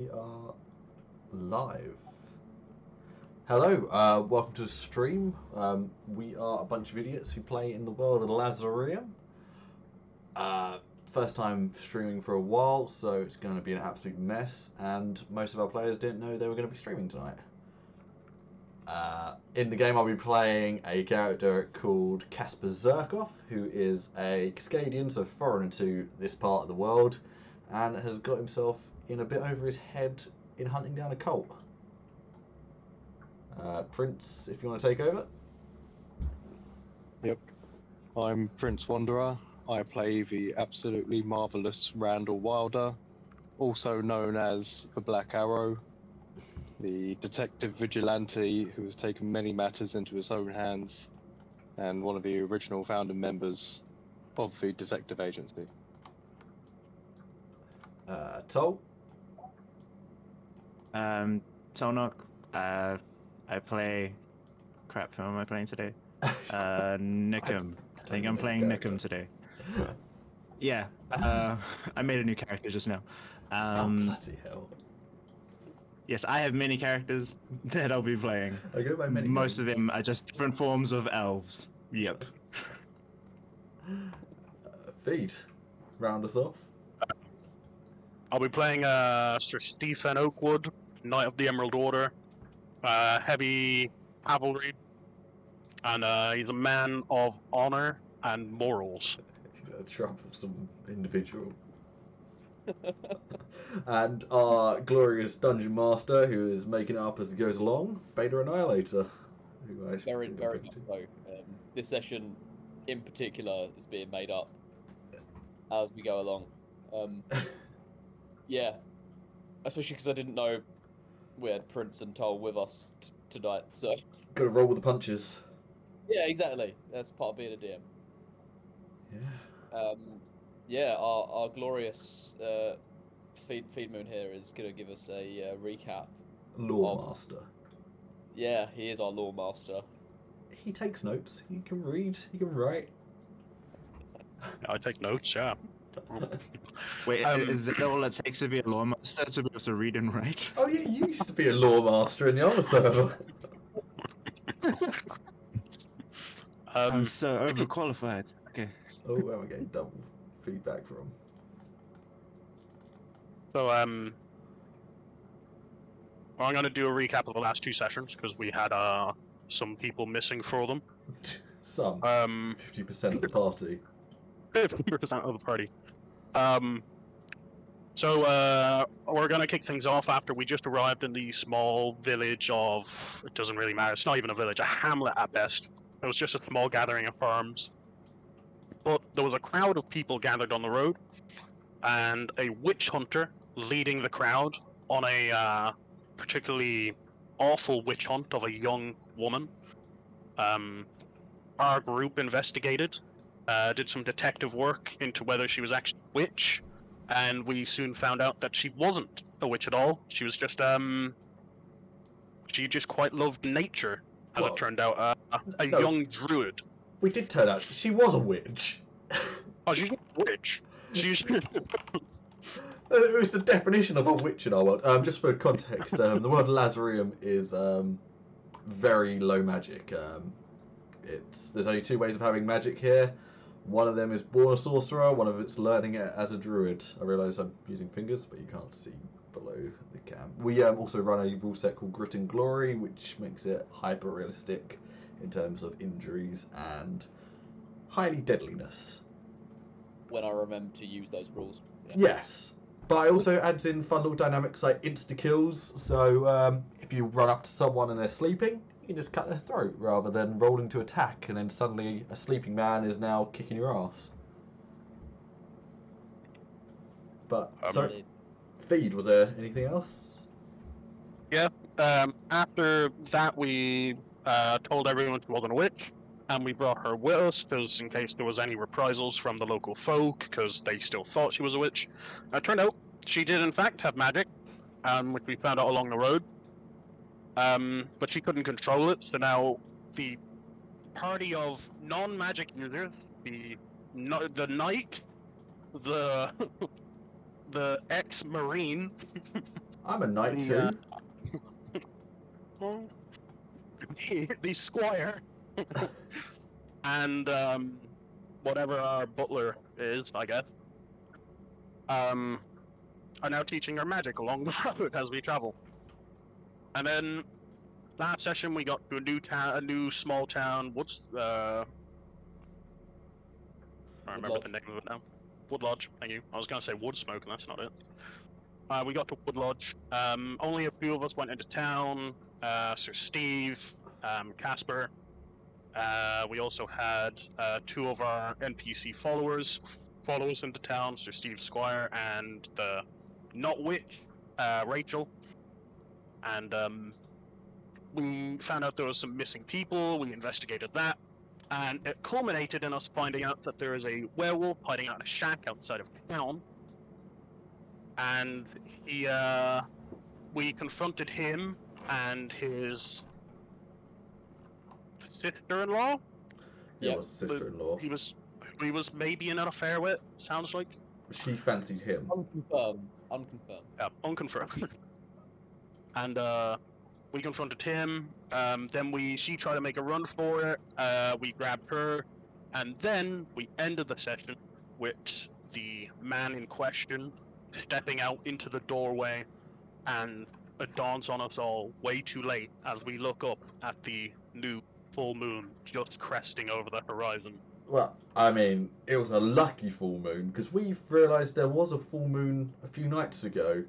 We are live. Hello, welcome to the stream. We are a bunch of idiots who play in the world of Lazarium. First time streaming for a while, so it's going to be an absolute mess, and most of our players didn't know they were going to be streaming tonight. In the game, I'll be playing a character called Casper Zerkoff, who is a Cascadian, so foreigner to this part of the world, and has got himself in a bit over his head in hunting down a cult. Prince, if you want to take over. Yep. I'm Prince Wanderer. I play the absolutely marvellous Randall Wilder, also known as the Black Arrow, the detective vigilante who has taken many matters into his own hands, and one of the original founding members of the detective agency. Tol. Tonok, I play... Crap, who am I playing today? Nickum. I think I'm playing Nickum today. Yeah, I made a new character just now. Oh, bloody hell. Yes, I have many characters that I'll be playing. I go by many Most names. of them are just different forms of elves. Yep. Feed. Round us off. I'll be playing Sir Stephen Oakwood, Knight of the Emerald Order, heavy cavalry, and he's a man of honor and morals. A trump of some individual. And our glorious dungeon master, who is making it up as he goes along, Beta Annihilator. Who I Very much so. This session, in particular, is being made up as we go along. Yeah, especially because I didn't know we had Prince and Toll with us tonight. So Got to roll with the punches. yeah, exactly. That's part of being a DM. Yeah. Yeah, our glorious Feed Moon here is going to give us a recap. Lore master. Yeah, he is our lore master. He takes notes. He can read. He can write. I take notes, yeah. Wait, is that all it takes to be a lore master, to be able to read and write? Oh yeah, you used to be a lore master in the other server. I'm so overqualified. Okay. Oh, and we're getting double feedback from. So, I'm going to do a recap of the last two sessions because we had some people missing for them. Some. 50% of the party. 50% of the party. So we're going to kick things off after we just arrived in the small village of, it doesn't really matter, it's not even a village, a hamlet at best. It was just a small gathering of farms. But there was a crowd of people gathered on the road, and a witch hunter leading the crowd on a particularly awful witch hunt of a young woman. Our group investigated, did some detective work into whether she was actually a witch, and we soon found out that she wasn't a witch at all. She was just she just quite loved nature, as Well, it turned out. A no. young druid. We did turn out she was a witch. Oh, she's not a witch. She's It was the definition of a witch in our world. Just for context, the world of Lazarium is very low magic. There's only two ways of having magic here. One of them is born a sorcerer, one of it's learning it as a druid. I realise I'm using fingers, but you can't see below the cam. We also run a rule set called Grit and Glory, which makes it hyper realistic in terms of injuries and highly deadliness. When I remember to use those rules. Yeah. Yes, but it also adds in fun little dynamics like insta-kills, so if you run up to someone and they're sleeping, you can just cut their throat rather than rolling to attack and then suddenly a sleeping man is now kicking your ass. But, so, Feed, was there anything else? Yeah, after that we told everyone she wasn't a witch, and we brought her with us, because in case there was any reprisals from the local folk, because they still thought she was a witch. It turned out she did in fact have magic, which we found out along the road. But she couldn't control it, so now the party of non-magic users, the knight, the ex-marine, I'm a knight The, too. the squire and whatever our butler is, I guess, are now teaching her magic along the road as we travel. And then last session we got to a new town, a new small town. I remember Lodge. the name of it now. Wood Lodge. Thank you. I was gonna say Woodsmoke, and that's not it. We got to Wood Lodge. Only a few of us went into town. Sir Steve, Casper. We also had two of our NPC followers follow us into town, Sir Steve Squire and the not witch, Rachel. And we found out there was some missing people. We investigated that, and it culminated in us finding out that there is a werewolf hiding out in a shack outside of town. And we confronted him and his sister-in-law. It Yep. was sister-in-law. He was maybe in an affair with. Sounds like. She fancied him. Unconfirmed. Unconfirmed. Yeah, unconfirmed. And we confronted him. Then she tried to make a run for it. We grabbed her, and then we ended the session with the man in question stepping out into the doorway, and it dawns on us all way too late as we look up at the new full moon just cresting over the horizon. Well, I mean, it was a lucky full moon because we realised there was a full moon a few nights ago,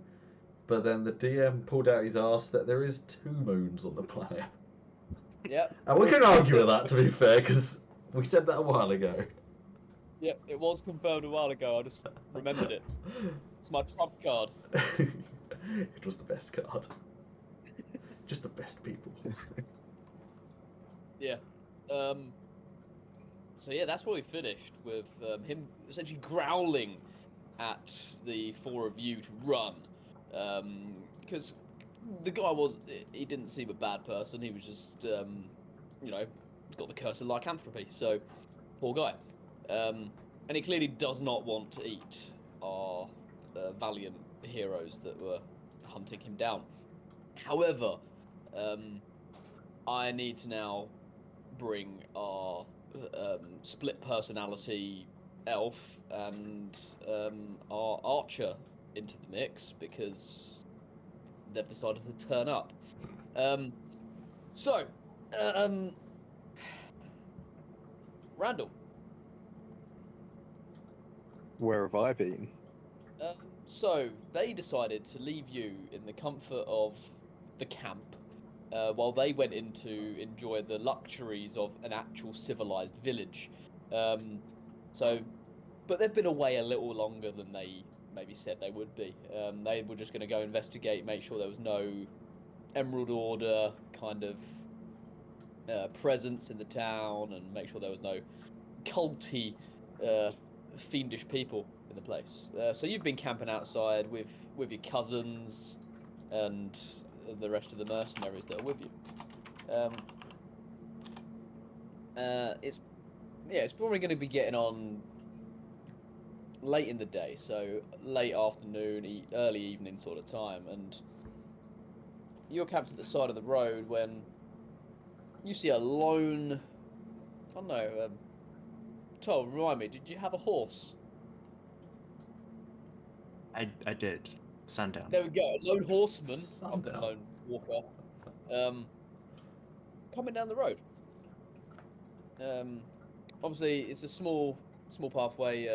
but then the DM pulled out his arse that there is 2 moons on the planet. Yep. And we can argue with that, to be fair, because we said that a while ago. Yep. It was confirmed a while ago. I just remembered it. It's my trump card. It was the best card. Just the best people. Yeah. So yeah, that's where we finished with him essentially growling at the 4 of you to run, because the guy he didn't seem a bad person. He was just he's got the curse of lycanthropy. So poor guy, and he clearly does not want to eat our valiant heroes that were hunting him down. However, I need to now bring our split personality elf and our archer into the mix because they've decided to turn up. Randall. Where have I been? So they decided to leave you in the comfort of the camp while they went in to enjoy the luxuries of an actual civilized village. But they've been away a little longer than they maybe said they would be. They were just going to go investigate, make sure there was no Emerald Order kind of presence in the town, and make sure there was no culty, fiendish people in the place. So you've been camping outside with your cousins and the rest of the mercenaries that are with you. It's probably going to be getting on late in the day, so late afternoon, early evening sort of time, and you're camped at the side of the road when you see a lone, I don't know, Tom, remind me, did you have a horse? I did. Sundown. There we go, a lone horseman, Sundown. a lone walker, coming down the road. Obviously, it's a small pathway,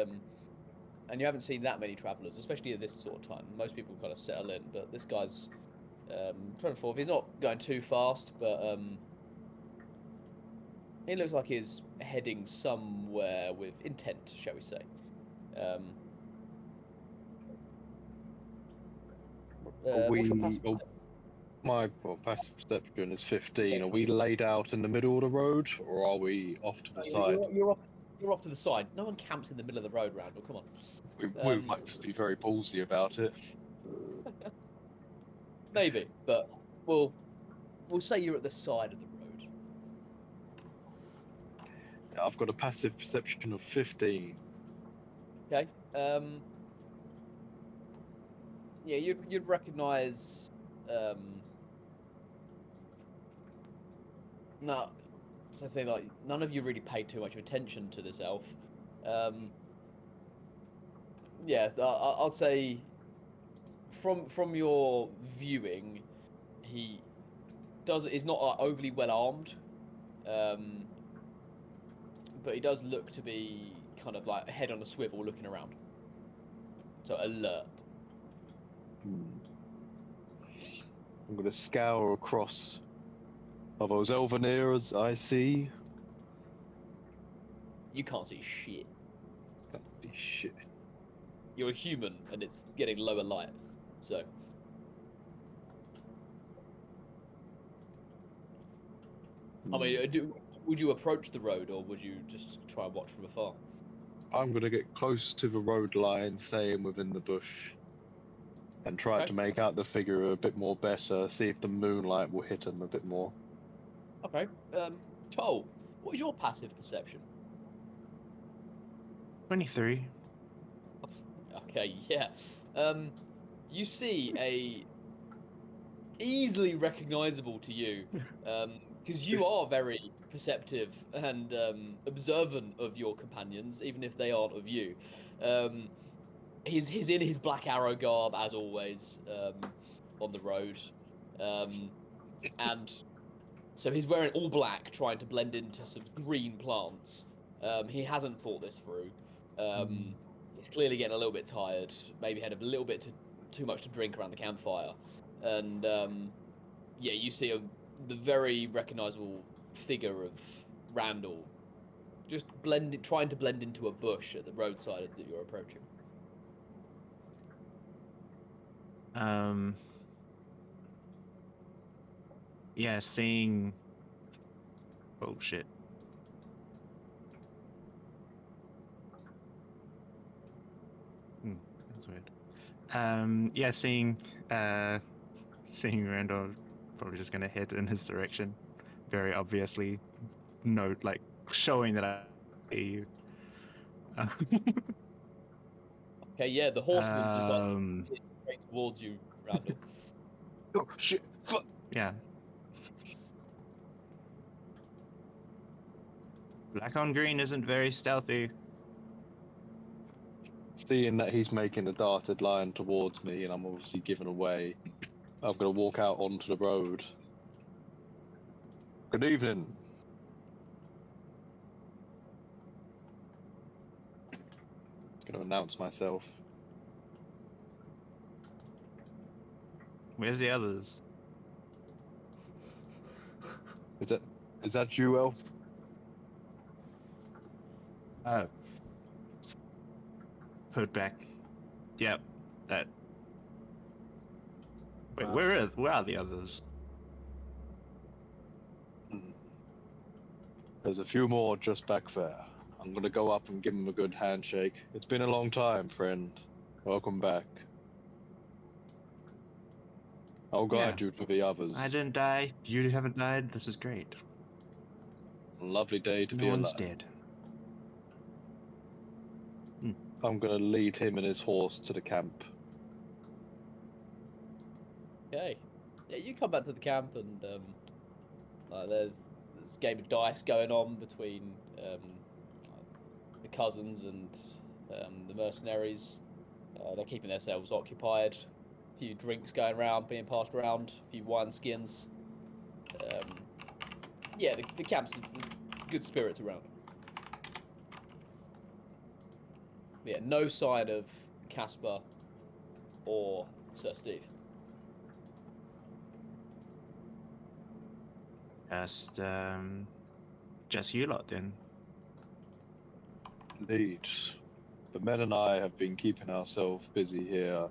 and you haven't seen that many travellers, especially at this sort of time. Most people kind of settle in, but this guy's trying to forth. He's not going too fast, but he looks like he's heading somewhere with intent, shall we say. What's your passive? My passive perception is 15. Are we laid out in the middle of the road, or are we off to the side? You're off to the side. No one camps in the middle of the road, Randall. Come on. We might just be very ballsy about it. Maybe, but we'll say you're at the side of the road. I've got a passive perception of 15. Okay. Yeah, you'd recognise. No, so I say like none of you really paid too much attention to this elf. Yes, I'd say from your viewing, he is not overly well armed, um, but he does look to be kind of like head on a swivel, looking around, so alert. I'm gonna scour across. Are those Elveneers I see? You can't see shit. Can't see shit. You're a human, and it's getting lower light, so. I mean, would you approach the road, or would you just try and watch from afar? I'm gonna get close to the road line, staying within the bush, and try Okay. to make out the figure a bit more better. See if the moonlight will hit him a bit more. Okay. Toll, what is your passive perception? 23. Okay, yeah. You see a easily recognizable to you, because you are very perceptive and observant of your companions, even if they aren't of you. He's in his Black Arrow garb as always, on the road, and so he's wearing all black, trying to blend into some green plants. He hasn't thought this through. He's clearly getting a little bit tired. Maybe had a little bit too much to drink around the campfire, and yeah, you see the very recognizable figure of Randall, just trying to blend into a bush at the roadside that you're approaching. Yeah, seeing. Oh shit. That's weird. Yeah, seeing Randall, probably just gonna head in his direction. Very obviously, note like showing that I see you. Okay, yeah, the horseman decides to Um, head straight towards you, Randall. Oh shit! Fuck! yeah. Black on green isn't very stealthy. Seeing that he's making a darted line towards me, and I'm obviously giving away, I'm gonna walk out onto the road. Good evening. Gonna announce myself. Where's the others? Is that you, Elf? Oh, put back. Yep, that. Wait, Wow. where are the others? There's a few more just back there. I'm gonna go up and give him a good handshake. It's been a long time, friend. Welcome back. I'll guide you to the others. I didn't die. You haven't died. This is great. Lovely day to No be one's alive. dead. I'm gonna lead him and his horse to the camp. Okay. Yeah, you come back to the camp, and there's this game of dice going on between the cousins and the mercenaries. They're keeping themselves occupied. A few drinks going around, being passed around. A few wine skins. Yeah, the camp's there's good spirits around. Yeah, no sign of Casper or Sir Steve. Just you lot then. Indeed. The men and I have been keeping ourselves busy here,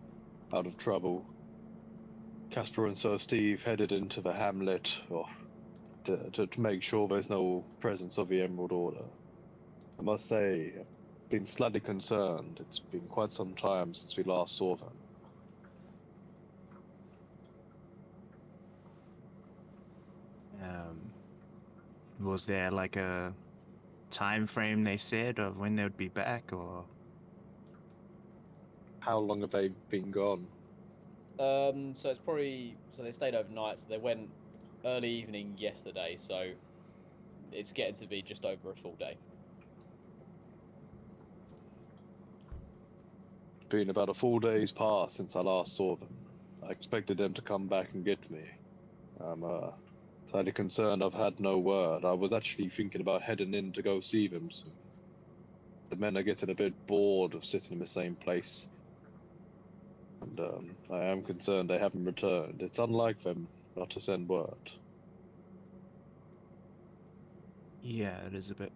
out of trouble. Casper and Sir Steve headed into the hamlet to make sure there's no presence of the Emerald Order. I must say, I've been slightly concerned. It's been quite some time since we last saw them. Was there like a time frame they said of when they would be back, or? How long have they been gone? So it's probably they stayed overnight. So they went early evening yesterday. So it's getting to be just over a full day. Been about a full day's past since I last saw them. I expected them to come back and get me. I'm slightly concerned I've had no word. I was actually thinking about heading in to go see them soon. The men are getting a bit bored of sitting in the same place. And I am concerned they haven't returned. It's unlike them not to send word. Yeah, it is a bit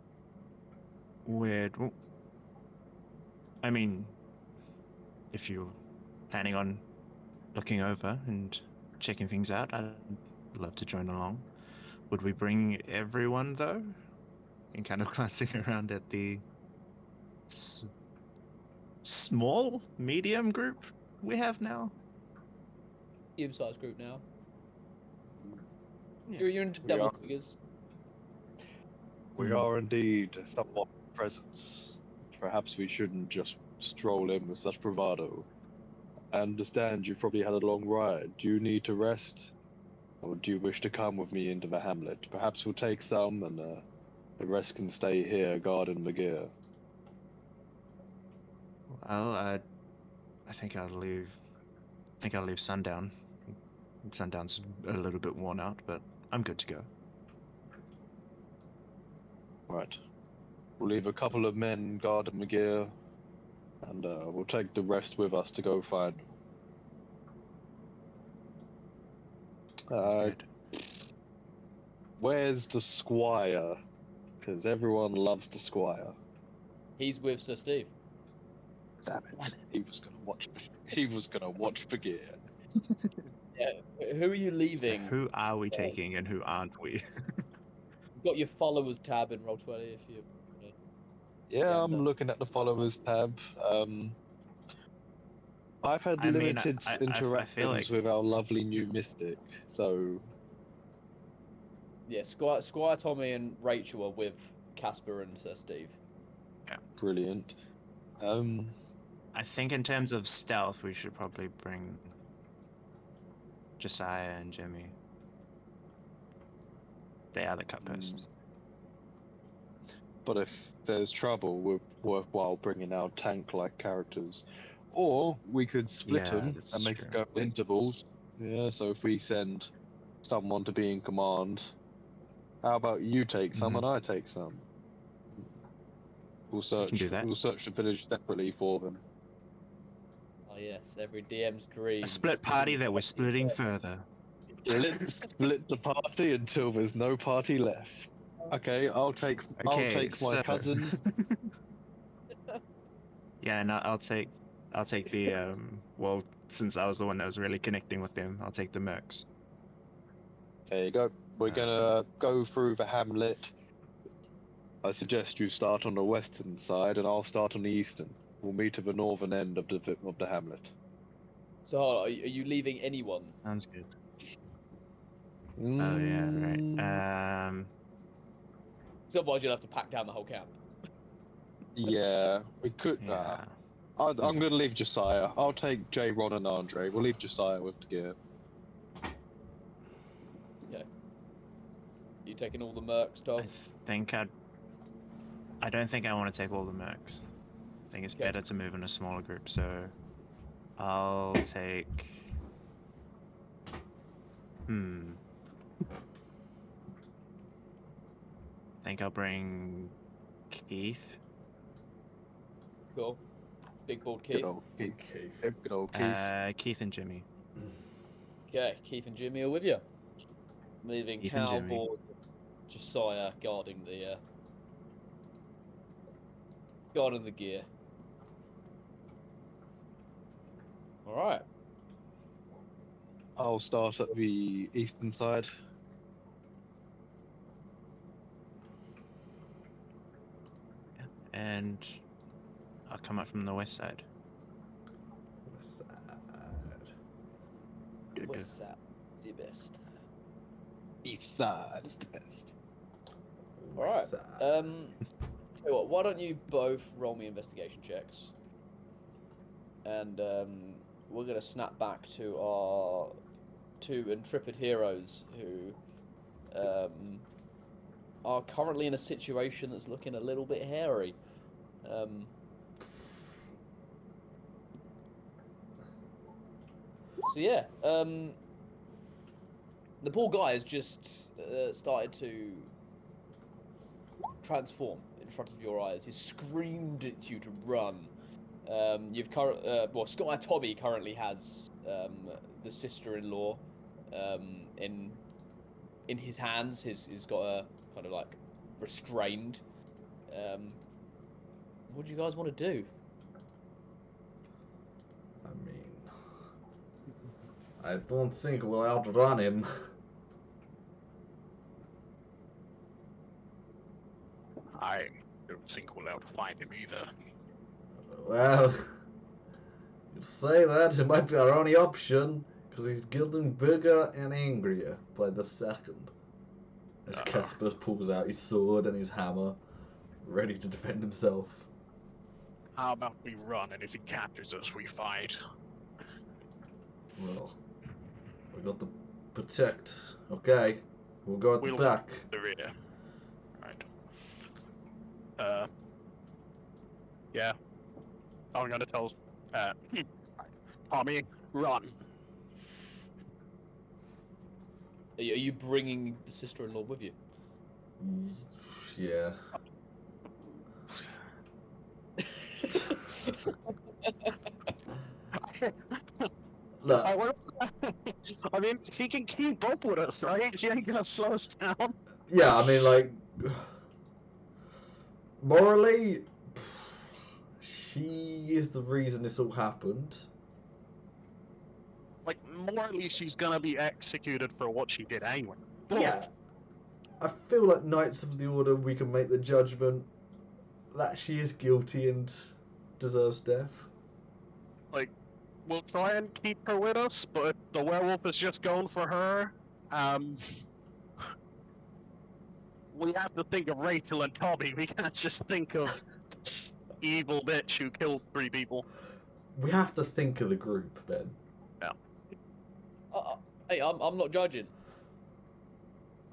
weird. Well, I mean, if you're planning on looking over and checking things out, I'd love to join along. Would we bring everyone though? And kind of glancing around at the small, medium group we have now. Medium-sized group now. Yeah. You're into We double are. figures. We are indeed somewhat presence. Perhaps we shouldn't just stroll in with such bravado. I understand you've probably had a long ride. Do you need to rest? Or do you wish to come with me into the hamlet? Perhaps we'll take some and the rest can stay here guarding the gear. Well, I think I'll leave. I think I'll leave Sundown. Sundown's a little bit worn out, but I'm good to go. Right. We'll leave a couple of men guarding the gear, and we'll take the rest with us to go find them. That's good. Where's the squire? Because everyone loves the squire. He's with Sir Steve. Damn it! He was gonna watch. He was gonna watch the gear. Yeah. Who are you So leaving? who are we taking and who aren't we? You've got your followers tab in Roll20 if you. Yeah, I'm Gander. looking at the followers tab. I've had I mean, limited I feel interactions like with our lovely new mystic, so Yeah, Squire Tommy and Rachel are with Casper and Sir Steve. brilliant. I think in terms of stealth, we should probably bring Josiah and Jimmy. They are the cut persons. But if there's trouble, we're worthwhile bringing out tank-like characters. Or we could split Yeah, them that's and make true. it go in intervals. Yeah, so if we send someone to be in command, how about you take some and I take some? We'll can do that. We'll search the village separately for them. Oh yes, every DM's dream. A split party that we're splitting further. Let's split the party until there's no party left. Okay, I'll take my so- cousins. Yeah, and I'll take the well, since I was the one that was really connecting with them, I'll take the mercs. There you go. We're gonna go through the hamlet. I suggest you start on the western side, and I'll start on the eastern. We'll meet at the northern end of the hamlet. So are you leaving anyone? Sounds good. Oh yeah, right. So otherwise you'll have to pack down the whole camp. Yeah, we could. Yeah. I'm gonna leave Josiah. I'll take J, Ron, and Andre. We'll leave Josiah with the gear. Yeah. You taking all the mercs, Tom? I don't think I want to take all the mercs. I think it's Okay. better to move in a smaller group. So I'll take. I think I'll bring Keith. Cool. Big bald Keith. Good old Keith. Okay. Good old Keith. Keith and Jimmy. Okay, Keith and Jimmy are with you. Leaving Keith and Jimmy. Cowboy, Josiah guarding the gear. All right. I'll start at the eastern side. And I'll come up from the west side. Good. What's that? It's the best. East side is the best. All right. Tell you what, why don't you both roll me investigation checks? And we're gonna snap back to our two intrepid heroes who are currently in a situation that's looking a little bit hairy. So yeah, the poor guy has just started to transform in front of your eyes. He's screamed at you to run. Sky Tommy currently has the sister-in-law in his hands. He's got a kind of like restrained. What do you guys want to do? I mean, I don't think we'll outrun him. I don't think we'll outfind him either. Well, you say that, it might be our only option, because he's getting bigger and angrier by the second. As Casper pulls out his sword and his hammer, ready to defend himself. How about we run, and if he captures us, we fight? Well, we got the protect. Okay, we'll go at the back. The rear. Right. Yeah. I'm gonna tell Tommy, run. Are you bringing the sister-in-law with you? Yeah. Look, I mean, she can keep up with us, right? She ain't gonna slow us down. yeah, I mean, like, morally, she is the reason this all happened. Like, morally, she's gonna be executed for what she did anyway. Yeah. I feel like Knights of the Order, we can make the judgment that she is guilty and deserves death. Like, we'll try and keep her with us, but if the werewolf is just going for her, we have to think of Rachel and Tommy. We can't just think of this evil bitch who killed 3 people. We have to think of the group, Ben. Yeah. Hey, I'm not judging.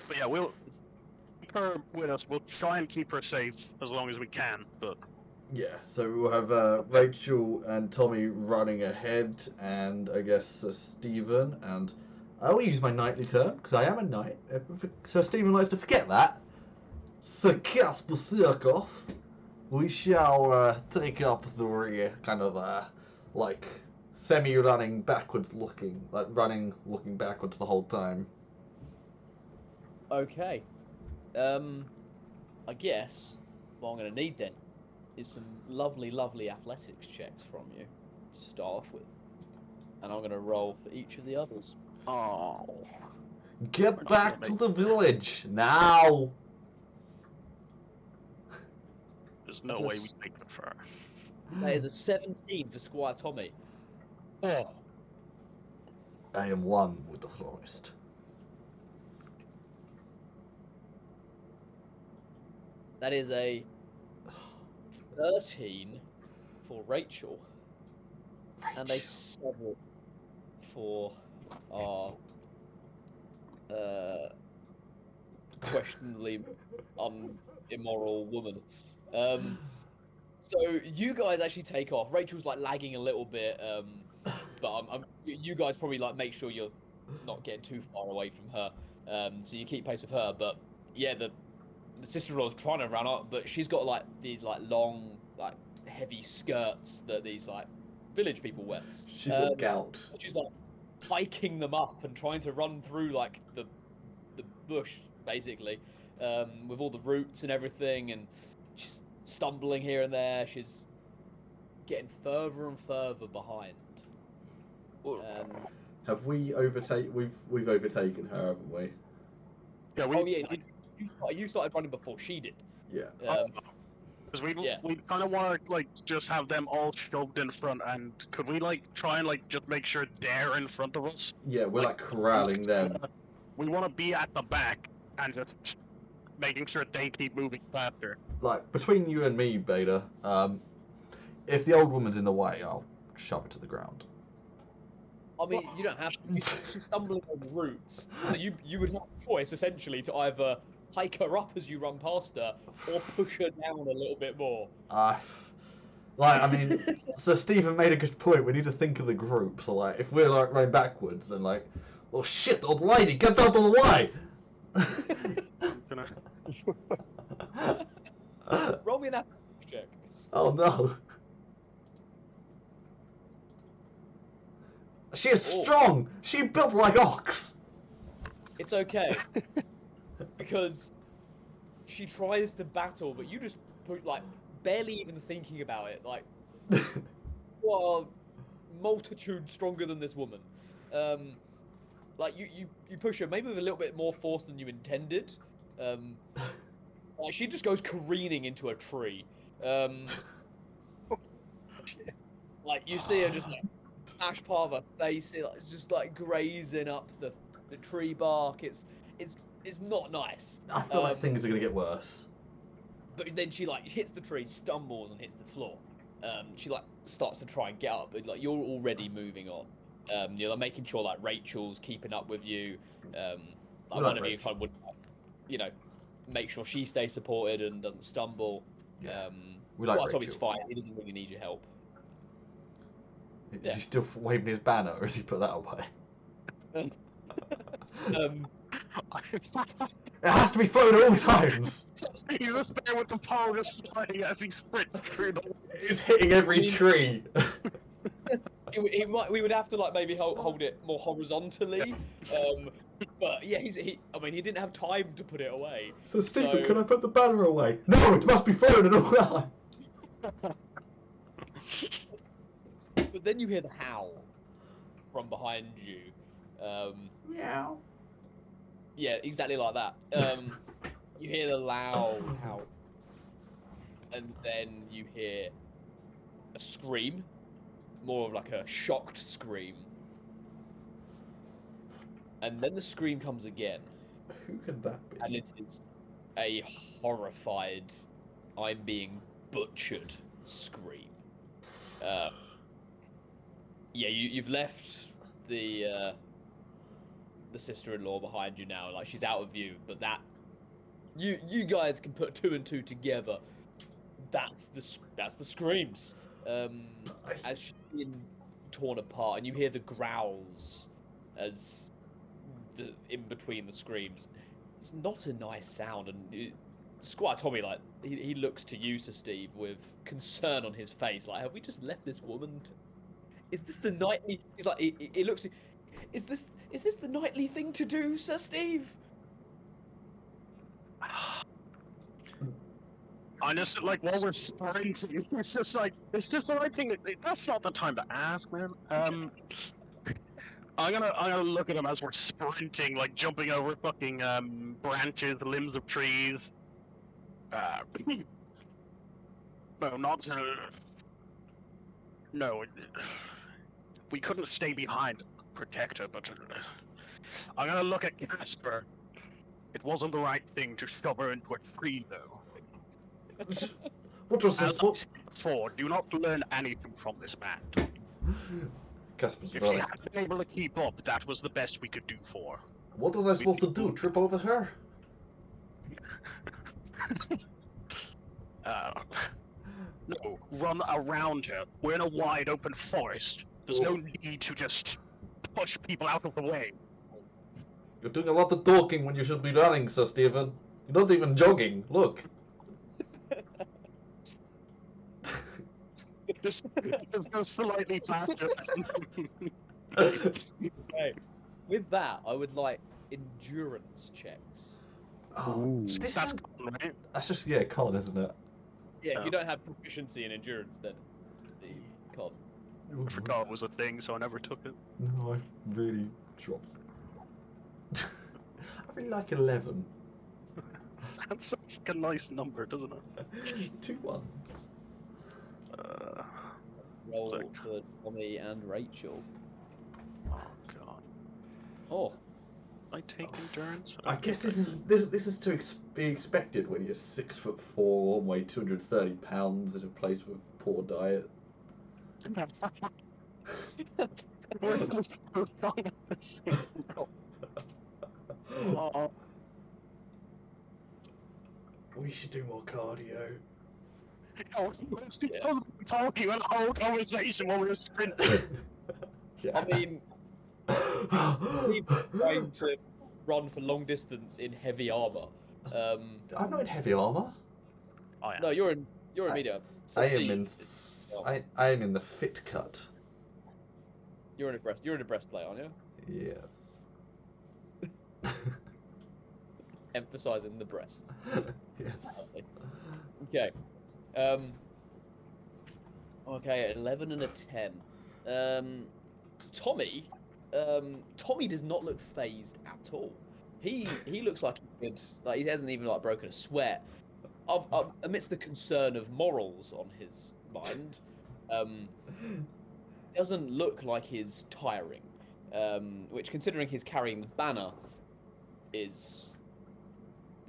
But yeah, we'll keep her with us. We'll try and keep her safe as long as we can, but... Yeah, so we'll have Rachel and Tommy running ahead, and I guess Stephen, and I will use my knightly term, because I am a knight, so Stephen likes to forget that. So Casper Sirkoff, we shall take up the rear, kind of like semi-running backwards looking, like running looking backwards the whole time. Okay. I guess what I'm going to need then is some lovely, lovely athletics checks from you to start off with. And I'm going to roll for each of the others. Oh. Get back to the village, now! There's no way we take it for her. That is a 17 for Squire Tommy. Oh. I am one with the forest. That is a 13 for Rachel. And a 7 for our questionably immoral woman. So you guys actually take off. Rachel's like lagging a little bit, but you guys probably like make sure you're not getting too far away from her. So you keep pace with her. But yeah, the sister-in-law's trying to run up, but she's got like these like long, like heavy skirts that these like village people wear. She's got gout. She's like hiking them up and trying to run through like the bush basically, with all the roots and everything, and she's stumbling here and there. She's getting further and further behind. Have we overtaken? We've overtaken her, haven't we? Yeah, you started running before she did. Yeah. Because we kind of want to like just have them all shoved in front, and could we like try and like just make sure they're in front of us? Yeah, we're like corralling them. We want to be at the back and just making sure they keep moving faster. Like between you and me, Beta, if the old woman's in the way, I'll shove it to the ground. I mean, you don't have to. She's stumbling over roots. So you would have a choice, essentially, to either hike her up as you run past her, or push her down a little bit more. Like, I mean, so Stephen made a good point. We need to think of the group. So, like, if we're, like, running backwards and, like, oh, shit, old lady, get out of the way! Roll me an athletics check. Oh, no. She is strong! She built like ox! It's okay. Because she tries to battle, but you just put, like, barely even thinking about it. Like, you are multitude stronger than this woman. Like, you push her, maybe with a little bit more force than you intended. Like, she just goes careening into a tree. Like, you see her just, like, smash part of her face, it's just, like, grazing up the tree bark. It's not nice. I feel like things are going to get worse. But then she, like, hits the tree, stumbles, and hits the floor. She, like, starts to try and get up, but, like, you're already moving on. You're like, making sure, like, Rachel's keeping up with you. Like, one of you kind of would, you know, make sure she stays supported and doesn't stumble. Yeah. We like Tommy's Rachel. fine. He doesn't really need your help. Is he still waving his banner, or has he put that away? It has to be flown at all times! He's just there with the pole just flying as he sprints through the woods. He's hitting every tree! We would have to, like, maybe hold it more horizontally. But yeah, I mean, he didn't have time to put it away. So Stephen, can I put the banner away? No, it must be flown at all times! But then you hear the howl from behind you. Meow. Yeah, exactly like that. You hear the loud howl. And then you hear a scream. More of like a shocked scream. And then the scream comes again. Who can that be? And it is a horrified, I'm being butchered scream. Yeah, you've left the sister-in-law behind you now. Like, she's out of view, but that you guys can put two and two together. That's the screams. As she's being torn apart, and you hear the growls as in between the screams. It's not a nice sound, and Squire Tommy, like, he looks to you, Sir Steve, with concern on his face. Like, have we just left this woman? Is this the nightly? He's like, he looks. Is this the nightly thing to do, Sir Steve? Honestly, like, while we're sprinting, it's just like, is this the right thing? That's not the time to ask, man. I'm gonna look at him as we're sprinting, like jumping over fucking branches, limbs of trees. No, not no. We couldn't stay behind, protect her, but I'm gonna look at Casper. It wasn't the right thing to shove her into a tree, though. What was this? As I said before, do not learn anything from this man. Casper's If she running. hadn't been able to keep up, that was the best we could do for her. What was I supposed to do? Trip over her? No, run around her. We're in a wide open forest. There's no need to just push people out of the way. You're doing a lot of talking when you should be running, Sir Stephen. You're not even jogging. Look. Just go slightly faster. Okay. With that, I would like endurance checks. Oh, this That's is, cool, right? that's just, con, isn't it? Yeah, if you don't have proficiency in endurance, then you can't. I forgot it was a thing, so I never took it. No, I really dropped. I really like 11. Sounds like a nice number, doesn't it? 2 ones. Roll Sick. for Tommy and Rachel. Oh god. Oh, I take endurance. I guess this is to be expected when you're 6'4", weigh 230 pounds in a place with poor diet. We're supposed to both wrong at the same time. Oh, We should do more cardio. we're supposed Yeah. to be talking about the whole conversation while we were sprinting. Yeah. I mean, people trying to run for long distance in heavy armor. I'm not in heavy armor. Oh yeah. No, you're in medium. So I am in. well, I am in the fit cut. you're in a breastplate, aren't you? Yes. Emphasizing the breasts. Yes. Okay. Okay, 11 and a 10. Tommy does not look phased at all. He looks like he hasn't even like broken a sweat. Amidst the concern of morals on his mind, doesn't look like he's tiring. Which, considering he's carrying the banner, is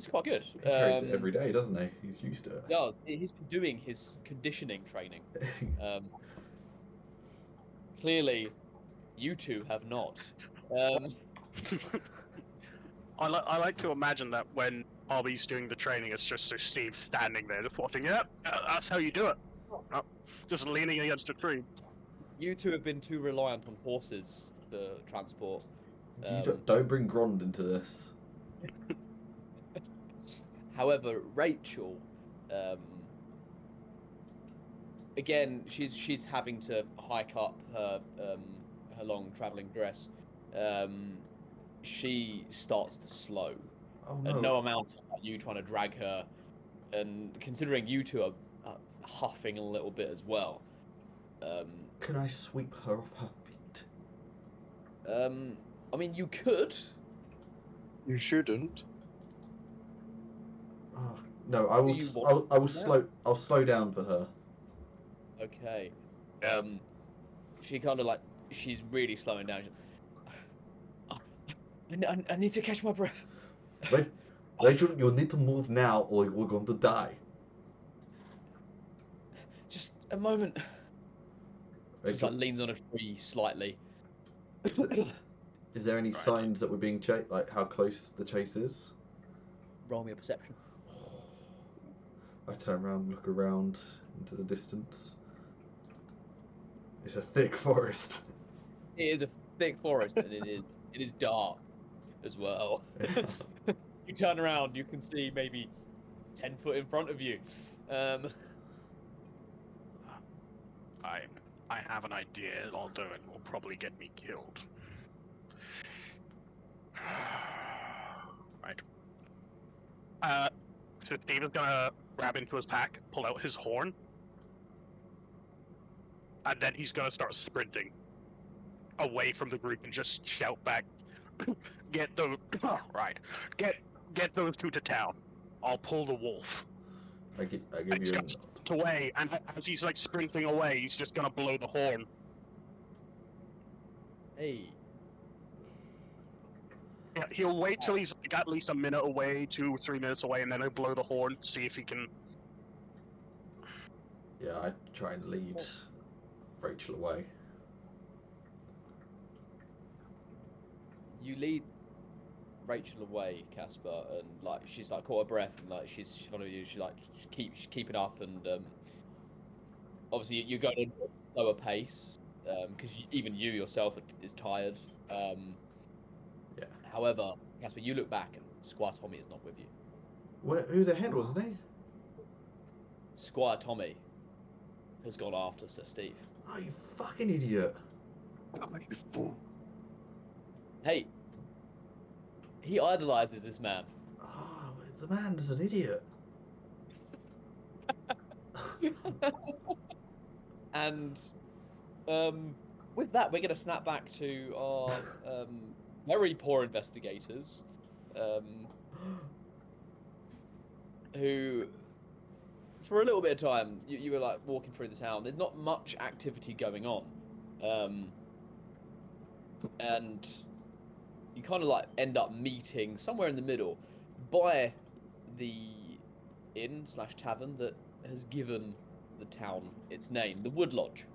quite good. He carries it every day, doesn't he? He's used to it. Yeah, he's been doing his conditioning training. Clearly, you two have not. I like to imagine that when Bobby's doing the training, it's just Sir Steve standing there, just watching. Yep, that's how you do it. Oh, just leaning against a tree. You two have been too reliant on horses for transport. Don't bring Grond into this. However, Rachel, again, she's having to hike up her long traveling dress. She starts to slow. Oh And no. no amount of you trying to drag her, and considering you two are huffing a little bit as well. Can I sweep her off her feet? I mean, you could. You shouldn't. Oh, no, I Do will. you want I will to do slow. I'll slow down for her. Okay. She kind of like she's really slowing down. I need to catch my breath. Rachel, you need to move now, or we're going to die. Just a moment. She Rachel, like leans on a tree slightly. is there any signs that we're being chased? Like how close the chase is? Roll me a perception. I turn around, and look around into the distance. It's a thick forest. It is a thick forest, and it is dark as well. You turn around, you can see maybe 10 foot in front of you. I have an idea, although it will probably get me killed. Right. So Steve is gonna grab into his pack, pull out his horn, and then he's gonna start sprinting away from the group and just shout back, "Get those get those two to town. I'll pull the wolf." I give He's you. gonna sprint away, and as he's like sprinting away, he's just gonna blow the horn. Hey. Yeah, he'll wait till he's like at least a minute away, 2 or 3 minutes away, and then he'll blow the horn, see if he can. Yeah, I try and lead Rachel away. You lead Rachel away, Casper, and like she's like caught her breath, and like she's following you. She like she's keeping up, and obviously you're going at a slower pace because even you yourself is tired. Yeah. However, Casper, you look back, and Squire Tommy is not with you. Who's ahead, wasn't he? Squire Tommy has gone after Sir Steve. Oh, you fucking idiot! Oh, you fool. Hey, he idolizes this man. Oh, the man's an idiot. And with that, we're going to snap back to our very poor investigators, who, for a little bit of time, you were like walking through the town. There's not much activity going on, and you kind of like end up meeting somewhere in the middle by the inn/tavern that has given the town its name, the Wood Lodge.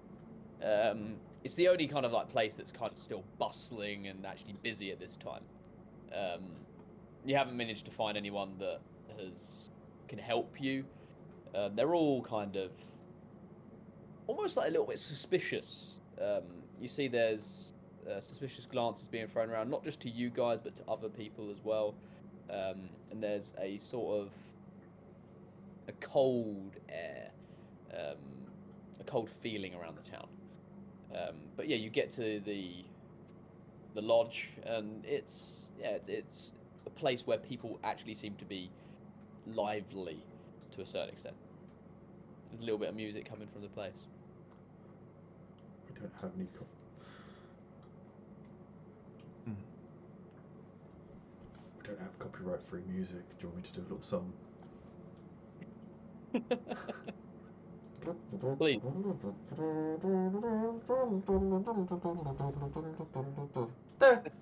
it's the only kind of like place that's kind of still bustling and actually busy at this time. You haven't managed to find anyone that can help you. They're all kind of almost like a little bit suspicious. You see there's suspicious glances being thrown around, not just to you guys, but to other people as well. And there's a sort of a cold air, a cold feeling around the town. But yeah, you get to the lodge, and it's a place where people actually seem to be lively to a certain extent. There's a little bit of music coming from the place. We don't have any. We don't have copyright-free music. Do you want me to do a little song? Please.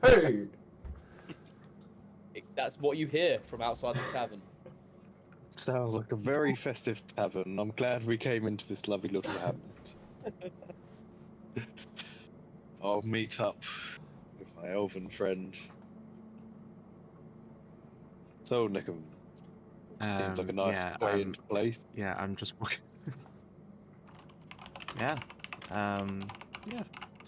Hey! That's what you hear from outside the tavern. Sounds like a very festive tavern. I'm glad we came into this lovely little hamlet. I'll meet up with my elven friend. So, Nickham, seems like a nice, yeah, quaint place. Yeah, I'm just walking. Yeah. Yeah.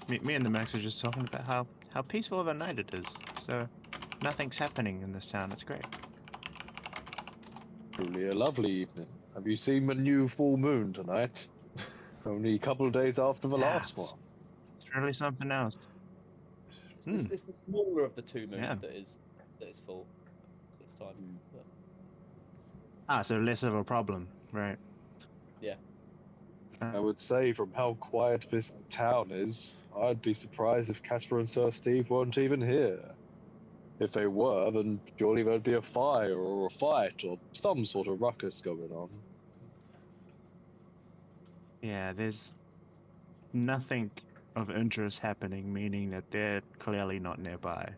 Me and the Max are just talking about how peaceful of a night it is. So nothing's happening in this town. It's great. Truly a lovely evening. Have you seen the new full moon tonight? Only a couple of days after the last one. It's really something else. It's the smaller of the two moons Yeah. that is full this time. But, So less of a problem, right? yeah. I would say, from how quiet this town is, I'd be surprised if Casper and Sir Steve weren't even here. If they were, then surely there'd be a fire or a fight or some sort of ruckus going on. Yeah, there's nothing of interest happening, meaning that they're clearly not nearby.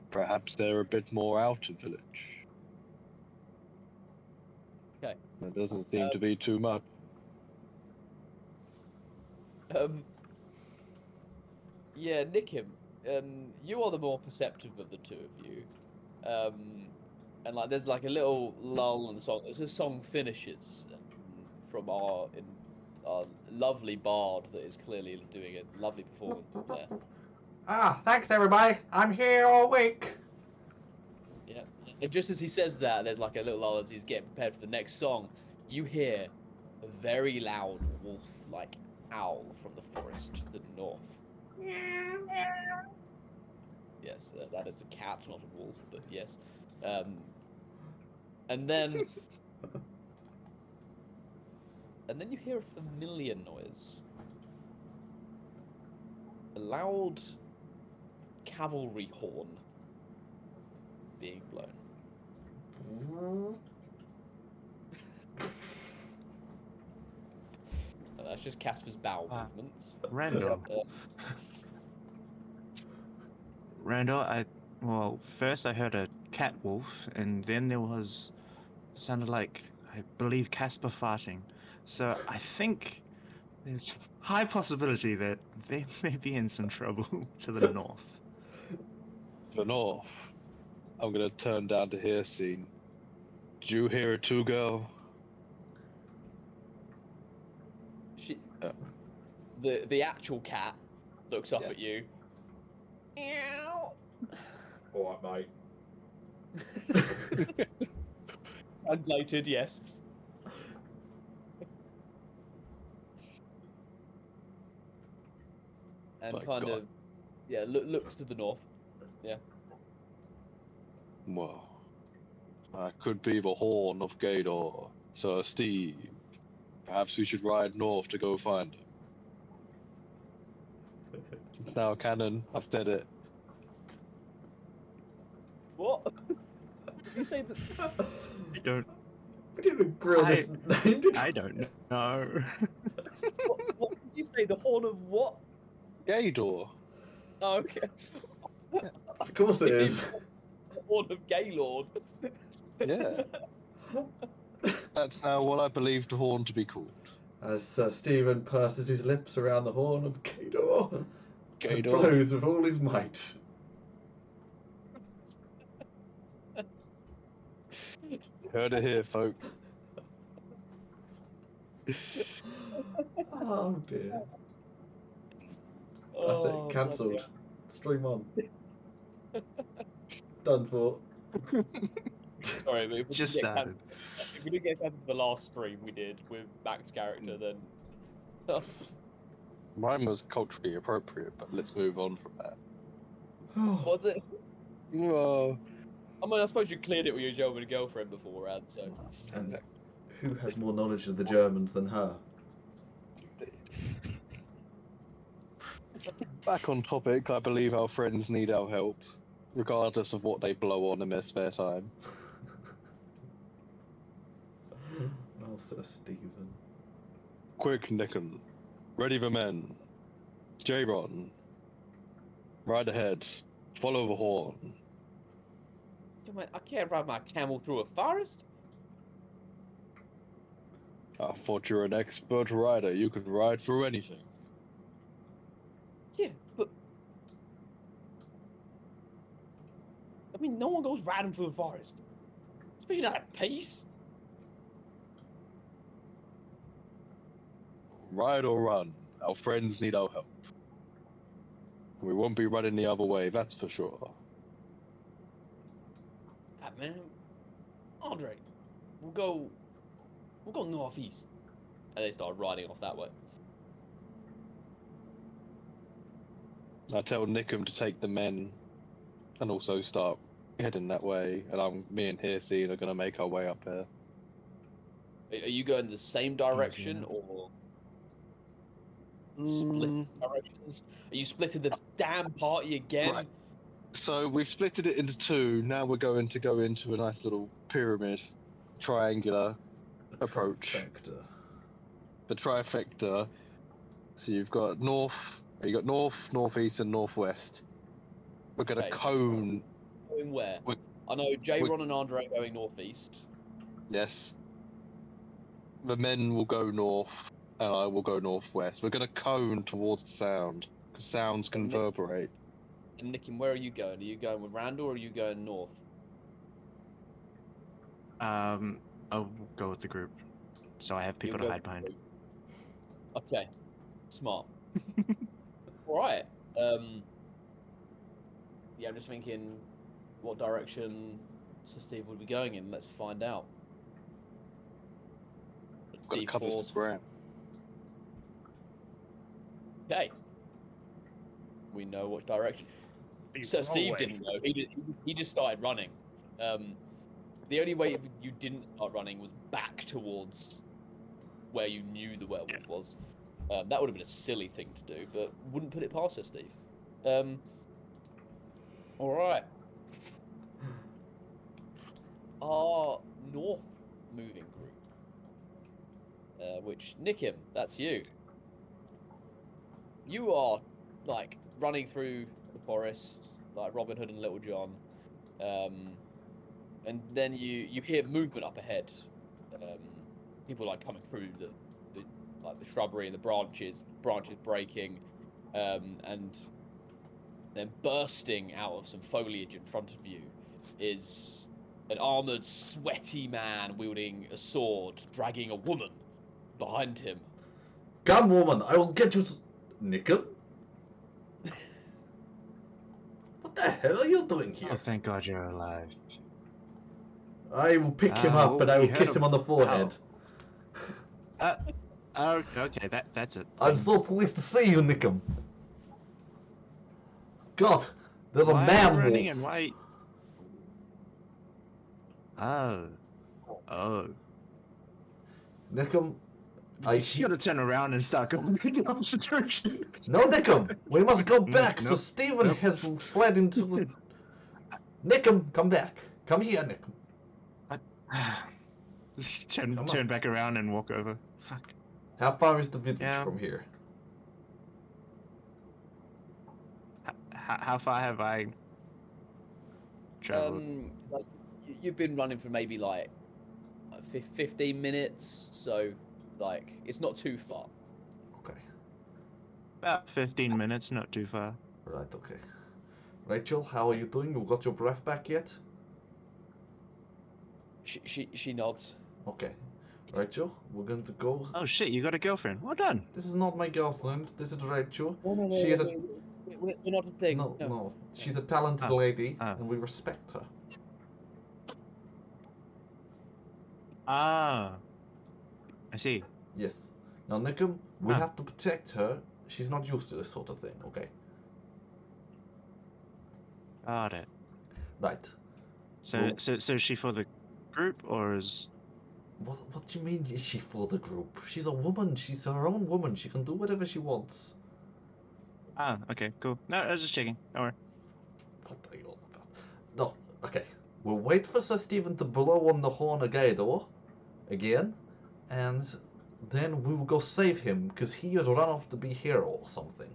Perhaps they're a bit more out of village. Okay. There doesn't seem to be too much. Yeah, Nickham, you are the more perceptive of the two of you. And like, there's like a little lull in the song. As the song finishes, from our lovely bard that is clearly doing a lovely performance there. Ah, thanks everybody. I'm here all week. Yeah. And just as he says that, there's like a little lull as he's getting prepared for the next song. You hear a very loud wolf-like owl from the forest to the north. Yes, that is a cat, not a wolf, but yes. And then you hear a familiar noise. A loud cavalry horn being blown. That's just Casper's bowel movements. Randall. Randall, first I heard a cat wolf, and then there sounded like, I believe, Casper farting. So I think there's high possibility that they may be in some trouble to the north. The north. I'm gonna turn down to hear scene. Did you hear it too, girl? The actual cat looks up at you. Meow. All right, mate. Translated, yes. And My kind God. of, yeah, looks to the north. Yeah. Well, that could be the horn of Gator. Sir Steve. Perhaps we should ride north to go find him. It's now canon. I've said it. What? Did you say that? I don't. We didn't agree on this name, did I don't know. What did you say? The horn of what? Gator. Oh, okay. Of course it is. The horn of Gaylord. Yeah. That's now what I believe the horn to be called. As Stephen purses his lips around the horn of Kador and Gator. blows with all his might. Heard it here, folk. Oh dear. That's Oh, it. Cancelled. Stream on. Done for. Sorry, but if we Just didn't get started. if we didn't get cancelled for the last stream we did with Mac's character, then Mine was culturally appropriate, but let's move on from that. what's it? Well, I mean, I suppose you cleared it with your German girlfriend beforehand, so. And who has more knowledge of the Germans than her? back on topic, I believe our friends need our help, regardless of what they blow on in their spare time. Oh, Sir Stephen. Quick, Nickon. Ready the men. J-Ron. Ride ahead. Follow the horn. I can't ride my camel through a forest. I thought you were an expert rider. You could ride through anything. Yeah, but I mean, no one goes riding through the forest, especially not at pace. Ride or run. Our friends need our help. We won't be running the other way, that's for sure. Ah, man, Andre, we'll go northeast, and they start riding off that way. I tell Nickham to take the men and also start heading that way, and me and Hirsine are going to make our way up there. Are you going the same direction or split directions? Are you splitting the damn party again? Right. So we've splitted it into two. Now we're going to go into a nice little pyramid, triangular approach. Trifecta. The trifecta. So you've got north, northeast, and northwest. We're going to Okay, so- cone. Going where? We're- I know J-Ron and Andre are going northeast. Yes. The men will go north, and I will go northwest. We're going to cone towards the sound, because sounds can Nick- reverberate. And Nicky, where are you going? Are you going with Randall or are you going north? I'll go with the group, so I have people to You'll go hide behind. with the group. Okay, smart. All right. Yeah, I'm just thinking, what direction Sir Steve would be going in. Let's find out. Got to cover some D4's ground. Okay. We know which direction. So Steve didn't know. He just started running. The only way you didn't start running was back towards where you knew the werewolf was. That would have been a silly thing to do, but wouldn't put it past us, Steve. All right. Our north moving group, which Nikim, that's you. You are like running through the forest, like Robin Hood and Little John, and then you hear movement up ahead. People like coming through the shrubbery and the branches breaking, and then bursting out of some foliage in front of you is an armored, sweaty man wielding a sword, dragging a woman behind him. Come, woman, I will get you. Nickel? What the hell are you doing here? Oh, thank God you're alive. I will pick him up and I will kiss him on the forehead. Oh, okay, that's it. I'm so pleased to see you, Nickum. God, there's a Why are man you running wolf. and why? Oh. Nickum, You gotta turn around and start going in the opposite direction. No, Nickum, we must go back. So Nope. Stephen Nope. has fled into the... Nickum, come back. Come here, Nickum. Come on. Turn back around and walk over. Fuck. How far is the village Yeah. from here? How far have I traveled? Like, you've been running for maybe like 15 minutes, so Like, it's not too far. Okay. About 15 minutes, not too far. Right, okay. Rachel, how are you doing? You got your breath back yet? She nods. Okay. Rachel, we're going to go. Oh shit, you got a girlfriend. Well done. This is not my girlfriend. This is Rachel. No, She is a we're not a thing. no. She's a talented Oh, lady, oh. and we respect her. Ah. I see. Yes. Now, Nickum, we Ah. have to protect her. She's not used to this sort of thing. Okay. Got it. Right. So, Well- so is she for the group, or is... What do you mean? Is she for the group? She's a woman. She's her own woman. She can do whatever she wants. Ah, okay, cool. No, I was just checking. Don't worry. What are you all about? No. Okay. We'll wait for Sir Stephen to blow on the horn again, and then we will go save him because he has run off to be hero or something.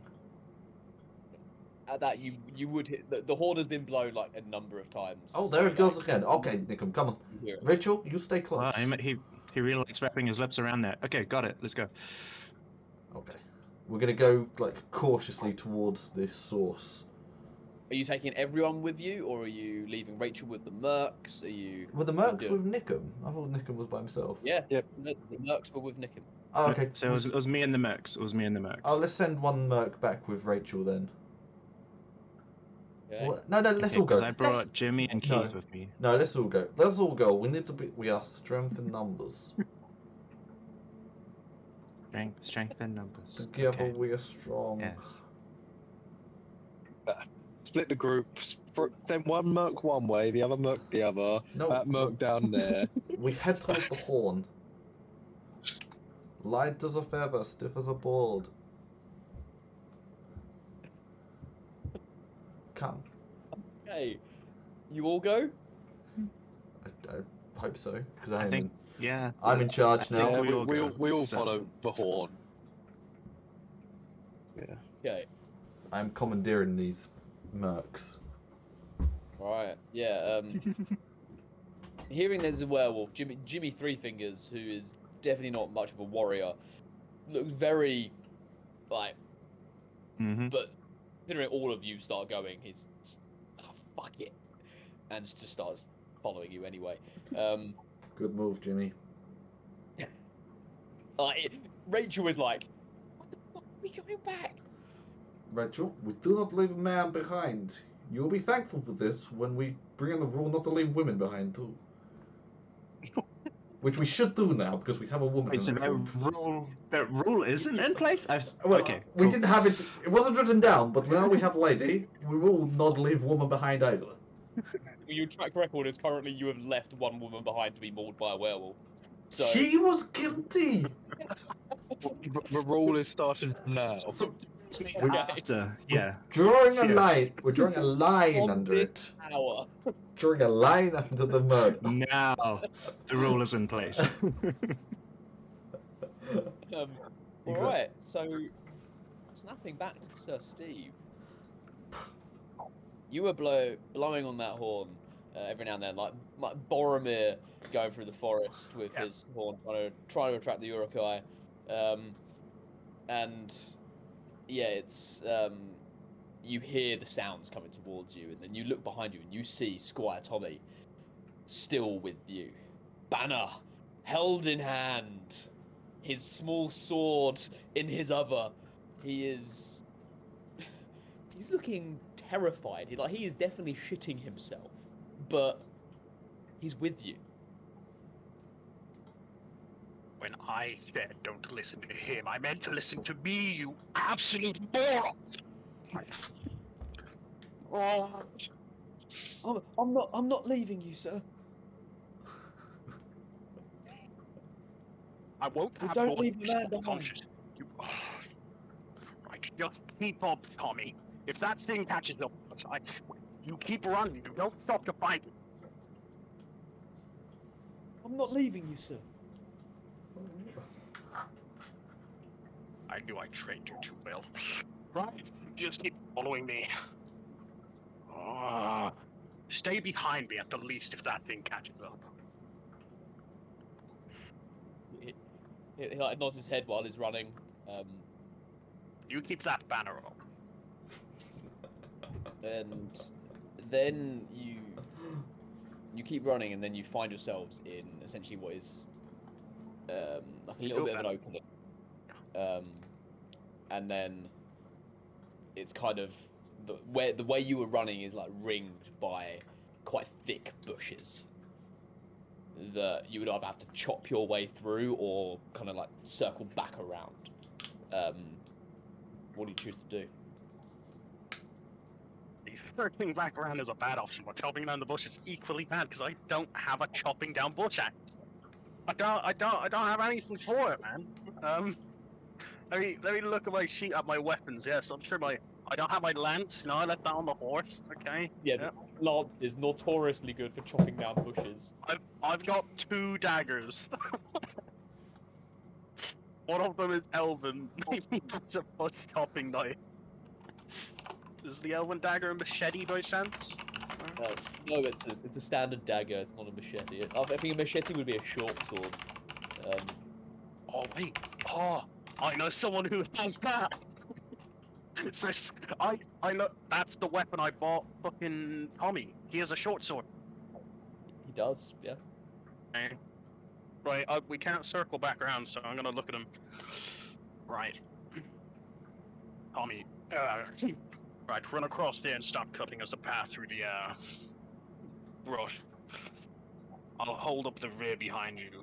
At that, you would hit the horn has been blown like a number of times. Oh, there so, it goes like, again. Okay, Nickum, come on. you hear it. Rachel, you stay close. Wow, he really likes wrapping his lips around that. Okay, got it. Let's go. Okay. We're gonna go like cautiously towards this source. Are you taking everyone with you, or are you leaving Rachel with the mercs? Are you? Were the What mercs are you with Nickum? I thought Nickum was by himself. Yeah. Yep. The mercs were with Nickum. Oh, okay. So it was me and the Mercs. It was me and the Mercs. Oh, let's send one merc back with Rachel then. Okay. What? No, let's all go. Because I brought Let's- Jimmy and No. Keith with me. No, let's all go. Let's all go. We need to be. We are strength in numbers. Strength in numbers. Together Okay. we are strong. Yes. Split the group. Send one merc one way, the other merc the other. No, That merc down there. we head towards the horn. Light as a feather, stiff as a board. Come. Okay. You all go. I hope so, because I think, yeah. I'm in charge I now. think Yeah, we all go, we all so- follow the horn. Yeah. Okay. I'm commandeering these mercs. All right. Yeah. Hearing there's a werewolf, Jimmy Three Fingers, who is definitely not much of a warrior, looks very like. Mm-hmm. But considering all of you start going, he's fuck it, and just starts following you anyway. Good move, Jimmy. Rachel is like, "What the fuck are we going back?" Rachel, we do not leave a man behind. You will be thankful for this when we bring in the rule not to leave women behind too. Which we should do now because we have a woman. Wait, in so the group. that rule isn't in place? Well, Okay. we cool. didn't have it. It wasn't written down, but now we have lady. We will not leave woman behind either. Your track record is currently you have left one woman behind to be mauled by a werewolf. So She was guilty. The rule is starting from now. We- After, yeah. Drawing a Yes. line. We're drawing a line on under this it. hour. Drawing a line under the murder. Now the rule is in place. All right. So, snapping back to Sir Steve, you were blowing on that horn every now and then, like Boromir going through the forest with his horn, trying to attract the Urukai, and yeah, it's you hear the sounds coming towards you, and then you look behind you and you see Squire Tommy still with you, banner held in hand, his small sword in his other. He's looking terrified. He is definitely shitting himself, but he's with you. When I said don't listen to him, I meant to listen to me, you absolute moron! Oh, I'm not leaving you, sir. I won't We have don't your leave the man behind. conscious. You... Right, just keep up, Tommy. If that thing catches up, you keep running. You don't stop to fight it. I'm not leaving you, sir. I knew I trained you too well. Right, just keep following me. Stay behind me at the least if that thing catches up. He like nods his head while he's running. You keep that banner up. And then you keep running, and then you find yourselves in essentially what is like a little bit of an opening. And then it's kind of the way you were running is like ringed by quite thick bushes that you would either have to chop your way through or kind of like circle back around. What do you choose to do? Circling back around is a bad option, but chopping down the bush is equally bad because I don't have a chopping down bush axe. I don't have anything for it, man. Let me look at my sheet at my weapons. Yes, I'm sure I don't have my lance. No, I left that on the horse. Okay. Yeah, the lance is notoriously good for chopping down bushes. I've got 2 daggers. One of them is elven. Maybe it's a bush chopping knife. Is the elven dagger a machete by chance? No, it's a standard dagger. It's not a machete. I think a machete would be a short sword. Oh wait. Oh, I know someone who has that. So I know that's the weapon I bought fucking Tommy. He has a short sword. He does, yeah. Okay. Right, we can't circle back around, so I'm gonna look at him. Right. Tommy, right, run across there and stop cutting us a path through the brush. I'll hold up the rear behind you.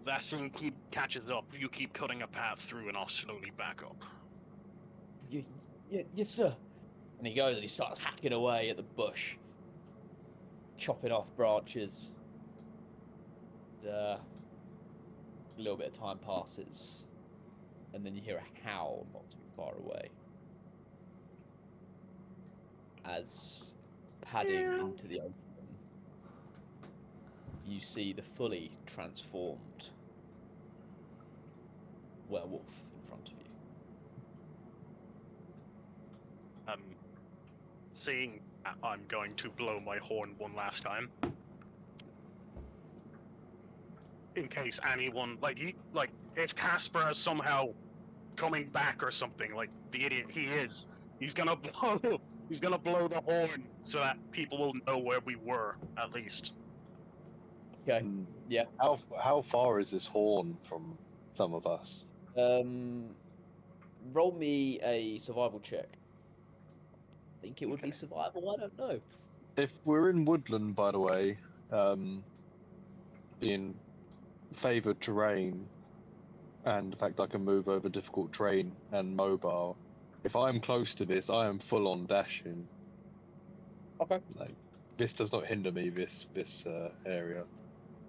That thing catches up, you keep cutting a path through and I'll slowly back up. Yes, sir. And he goes and he starts hacking away at the bush, chopping off branches. And, a little bit of time passes, and then you hear a howl not too far away. As padding into the open, you see the fully transformed werewolf in front of you. Seeing I'm going to blow my horn one last time. In case anyone, if Casper is somehow coming back or something, like the idiot he is, he's gonna blow the horn so that people will know where we were, at least. Okay, yeah. How far is this horn from some of us? Roll me a survival check. I think it would be survival, I don't know. If we're in woodland, by the way, in favoured terrain, and the fact I can move over difficult terrain and mobile, if I'm close to this, I am full on dashing. Okay. Like, this does not hinder me, this area.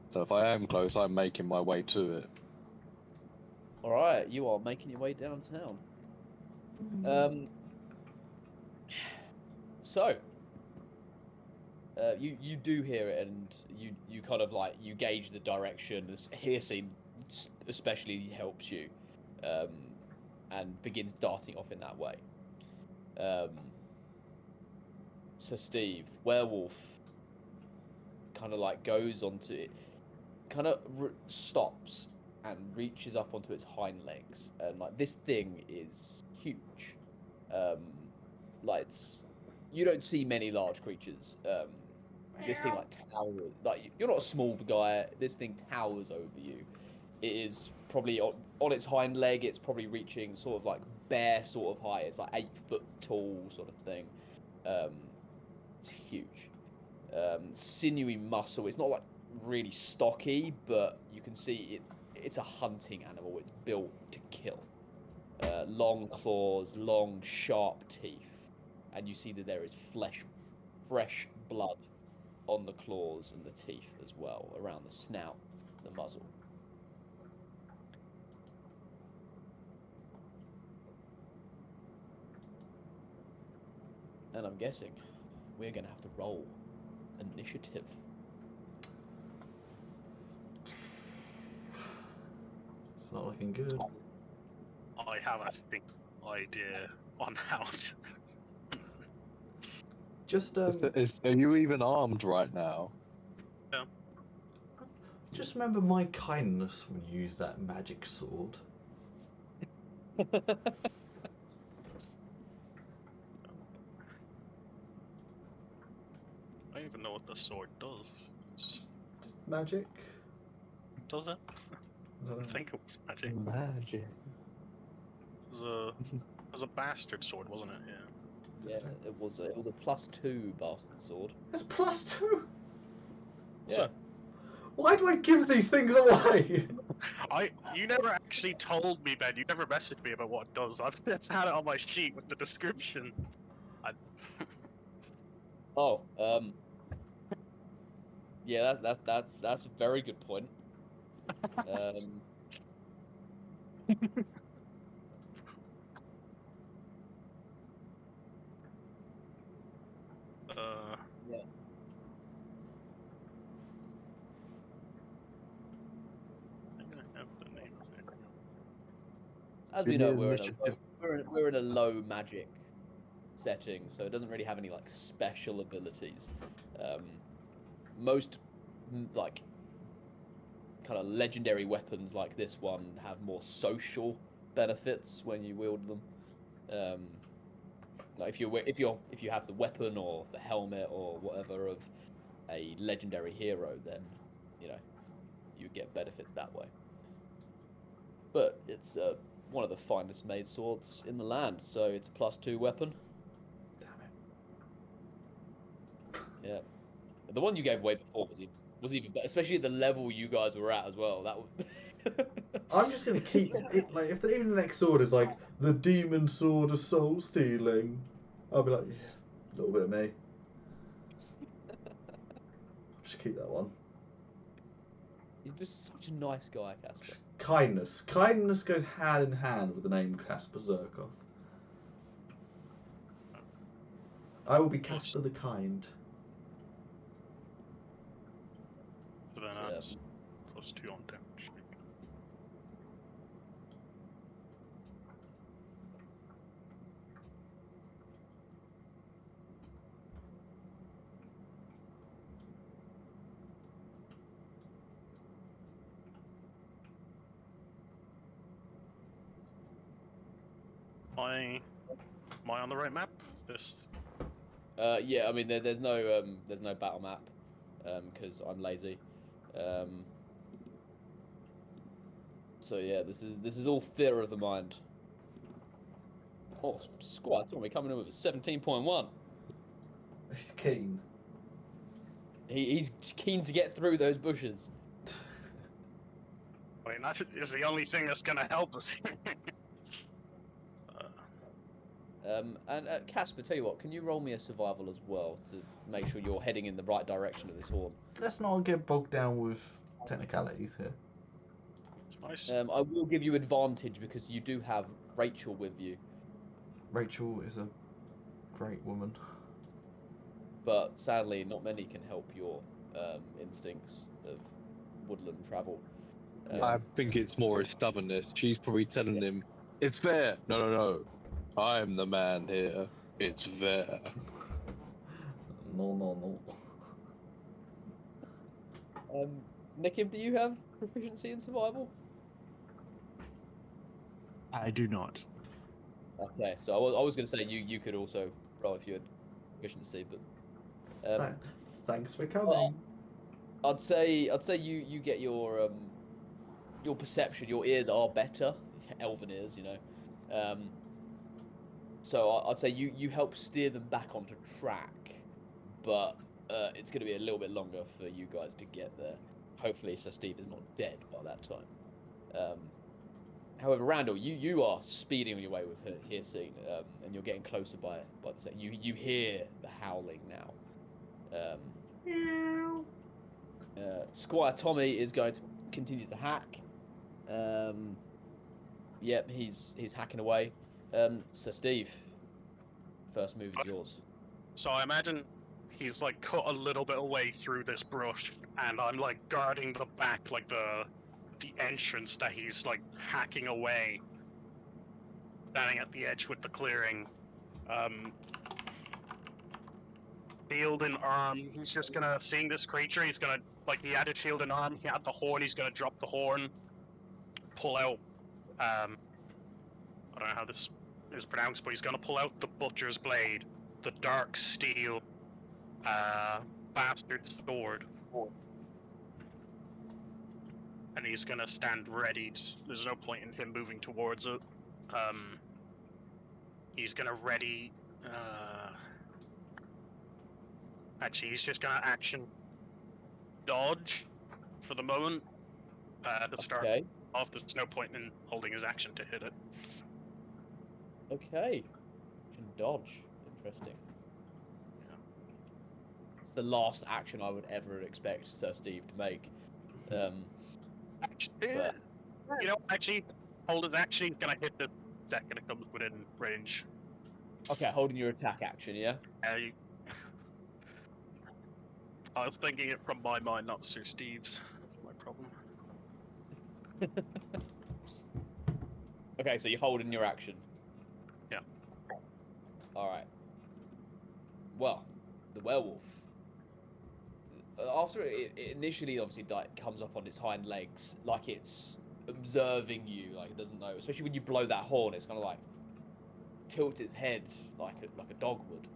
So if I am close, I'm making my way to it. Alright, you are making your way downtown. So, you do hear it, and you kind of like, you gauge the direction. This hearsay especially helps you, and begins darting off in that way. So Steve, werewolf, kind of like goes onto it, kind of stops and reaches up onto its hind legs, and like this thing is huge. You don't see many large creatures. This thing like towers. Like, you're not a small guy. This thing towers over you. It is probably on its hind leg. It's probably reaching sort of like bear sort of height. It's like 8 foot tall sort of thing. It's huge. Sinewy muscle. It's not like really stocky, but you can see it's a hunting animal. It's built to kill. Long claws, long sharp teeth. And you see that there is fresh blood on the claws and the teeth as well, around the snout, the muzzle. And I'm guessing we're going to have to roll initiative. It's not looking good. I have a idea on how to... Just Are you even armed right now? Yeah. Just remember my kindness when you use that magic sword. I don't even know what the sword does. Just magic. Does it? I don't I know. think it was magic. Magic. It was a bastard sword, wasn't it? Yeah. Yeah, it was a +2 bastard sword. It's +2. Yeah. Why do I give these things away? You never actually told me, Ben. You never messaged me about what it does. I've just had it on my sheet with the description. Oh, yeah, that's a very good point. Yeah. I think I have the name of it. As we know, we're in a low magic setting, so it doesn't really have any like special abilities. Most like kind of legendary weapons like this one have more social benefits when you wield them. Like if you have the weapon or the helmet or whatever of a legendary hero, then you know you get benefits that way. But it's one of the finest made swords in the land, so it's a +2 weapon. Damn it. Yeah, the one you gave away before was even better, especially at the level you guys were at as well. That was... I'm just gonna keep it. Like, if even the next sword is like the demon sword of soul stealing, I'll be like, yeah, a little bit of me. Just keep that one. You're just such a nice guy, Casper. Kindness. Kindness goes hand in hand with the name Casper Zerkov. I will be Casper the Kind. So then that's +2 on damage. Am I on the right map? This. Yeah, I mean there's no battle map, because I'm lazy. So yeah, this is all theatre of the mind. Oh, Squat's going to be coming in with a 17.1. He's keen. He's keen to get through those bushes. I mean, that is the only thing that's gonna help us. And Casper, tell you what, can you roll me a survival as well to make sure you're heading in the right direction of this horn? Let's not get bogged down with technicalities here. Nice. I will give you advantage because you do have Rachel with you, Rachel is a great woman. but sadly, not many can help your instincts of woodland travel. I think it's more his stubbornness. She's probably telling him, "It's fair." No. I'm the man here. It's fair. No. Nikim, do you have proficiency in survival? I do not. Okay, so I was going to say you could also roll if you had proficiency, but Thanks for coming. I'd say you get your perception. Your ears are better, elven ears, you know. So I'd say you help steer them back onto track, but it's going to be a little bit longer for you guys to get there. Hopefully, Sir Steve is not dead by that time. However, Randall, you are speeding on your way with her here soon, and you're getting closer by the second. You hear the howling now. Squire Tommy is going to continue to hack. Yep, he's hacking away. So Steve, first move is yours. So I imagine he's like cut a little bit away through this brush, and I'm like guarding the back, like the entrance that he's like hacking away, standing at the edge with the clearing. Shield in arm, he's just gonna, seeing this creature, he's gonna like he had a shield in arm, he had the horn, he's gonna drop the horn, pull out, I don't know how this is pronounced, but he's gonna pull out the Butcher's Blade, the dark steel, bastard sword. And he's gonna stand ready. There's no point in him moving towards it. He's gonna ready. Actually, he's just gonna action dodge for the moment. To start Okay. off, there's no point in holding his action to hit it. Okay. Can dodge. Interesting. It's the last action I would ever expect Sir Steve to make. But- You know, actually, hold his action. He's gonna hit the second it comes within range. Okay, holding your attack action, yeah? I was thinking it from my mind, not Sir Steve's. That's my problem. Okay, so you're holding your action. Yeah. Alright. Well, the werewolf. After it initially obviously like comes up on its hind legs, like it's observing you, like it doesn't know. Especially when you blow that horn, it's kind of like tilts its head like a dog would.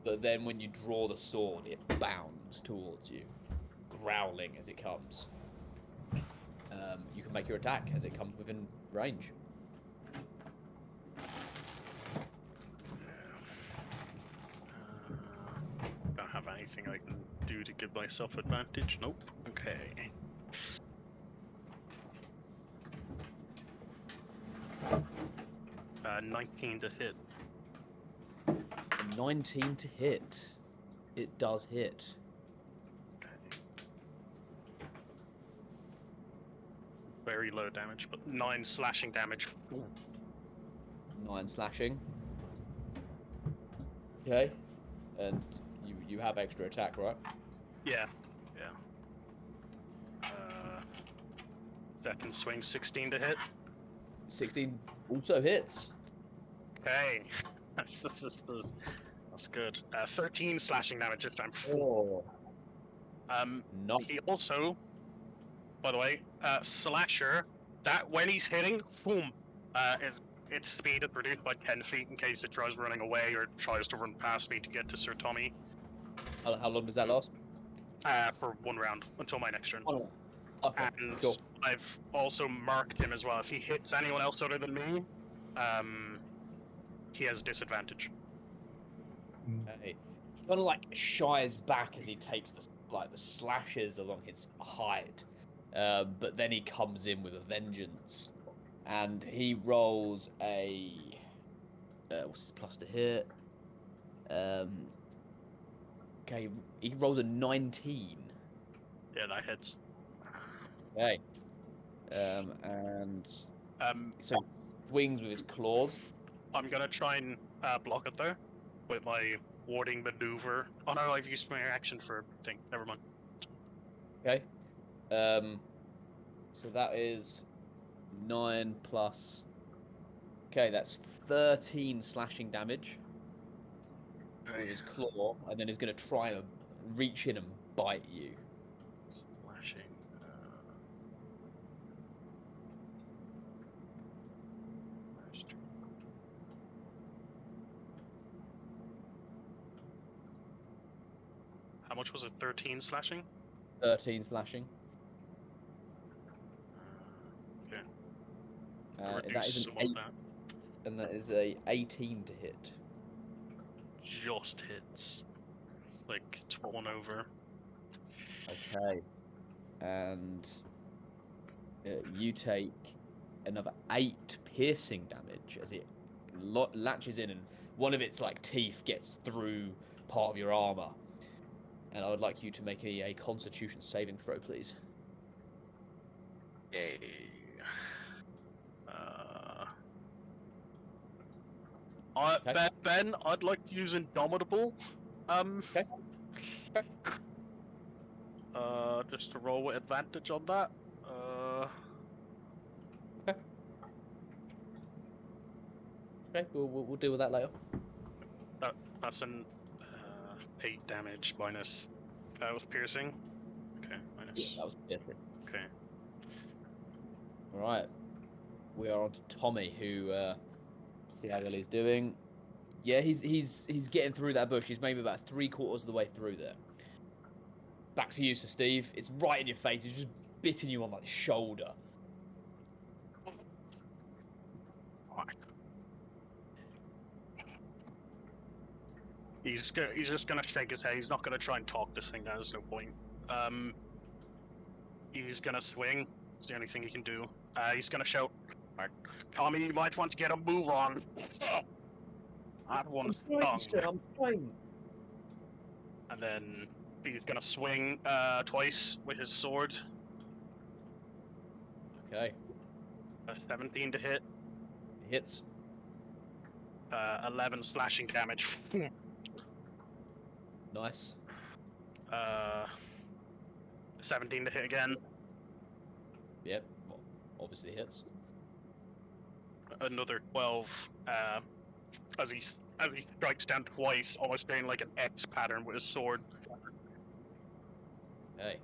But then when you draw the sword, it bounds towards you, growling as it comes. You can make your attack as it comes within range. Don't have anything I can do to give myself advantage. Nope. Okay. Uh, 19 to hit. A 19 to hit. It does hit. Very low damage, but 9 slashing damage. Ooh. 9 slashing. Okay. And you have extra attack, right? Yeah. Second swing, 16 to hit. 16 also hits. Okay. That's good. 13 slashing damage this time. Oh. No. He also, by the way, Slasher, that when he's hitting, boom, its speed is reduced by 10 feet in case it tries running away or tries to run past me to get to Sir Tommy. How long does that last? For 1 round, until my next turn. Oh, okay, And cool. I've also marked him as well. If he hits anyone else other than me, he has disadvantage. Okay. Kind of like shies back as he takes the slashes along his hide, but then he comes in with a vengeance, and he rolls a what's his plus to hit? Okay, he rolls a 19. Yeah, that hits. Okay, and Um, so he swings with his claws. I'm gonna try and block it there with my warding maneuver. Oh no, I've used my action for thing. Never mind. Okay, so that is 9 plus. Okay, that's 13 slashing damage with his claw, and then he's going to try and reach in and bite you. Slashing. How much was it? 13 slashing? 13 slashing. Okay. That Reduce is an some 8, of that. and that is a 18 to hit. Just hits. Like, it's 1 over. Okay. And you take another 8 piercing damage as it latches in, and one of its like teeth gets through part of your armor. And I would like you to make a Constitution saving throw, please. Yay. Okay. Ben, I'd like to use Indomitable. Okay. Okay. Just to roll with advantage on that. Okay, we'll deal with that later. That's an 8 damage minus. That was piercing. Okay, Yeah, minus. that was piercing. Okay. All right, we are on to Tommy, who see how well he's doing. Yeah, he's getting through that bush. He's maybe about 3/4 of the way through there. Back to you, Sir Steve. It's right in your face. It's just bitting you on like the shoulder. Fuck. He's just gonna shake his head. He's not gonna try and talk this thing down. There's no point. He's gonna swing. It's the only thing he can do. He's gonna shout, "Right, Tommy, you might want to get a move on." That one's stung. I'm fine. And then he's gonna swing twice with his sword. Okay, A 17 to hit. hits. 11 slashing damage. Nice. 17 to hit again. Yep. Well, obviously hits. Another 12. As he strikes down twice, almost doing like an X pattern with his sword. Hey.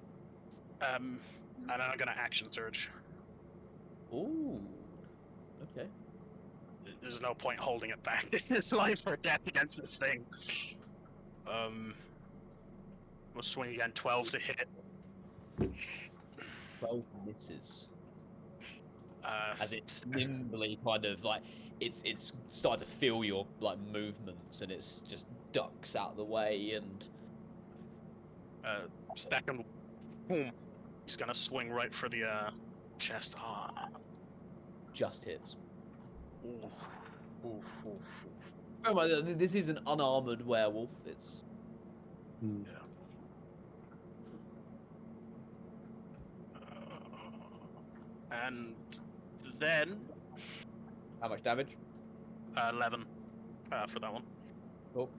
And then I'm gonna action surge. Ooh. Okay. There's no point holding it back. It's life or death against this thing. We'll swing again. 12 to hit. 12 misses. As it s- nimbly kind of like it's starting to feel your like movements, and it's just ducks out of the way, and second, boom. He's gonna swing right for the chest. just hits. Ooh. Ooh, ooh, ooh. Oh my, this is an unarmored werewolf. It's And then how much damage? 11 for that one. Cool.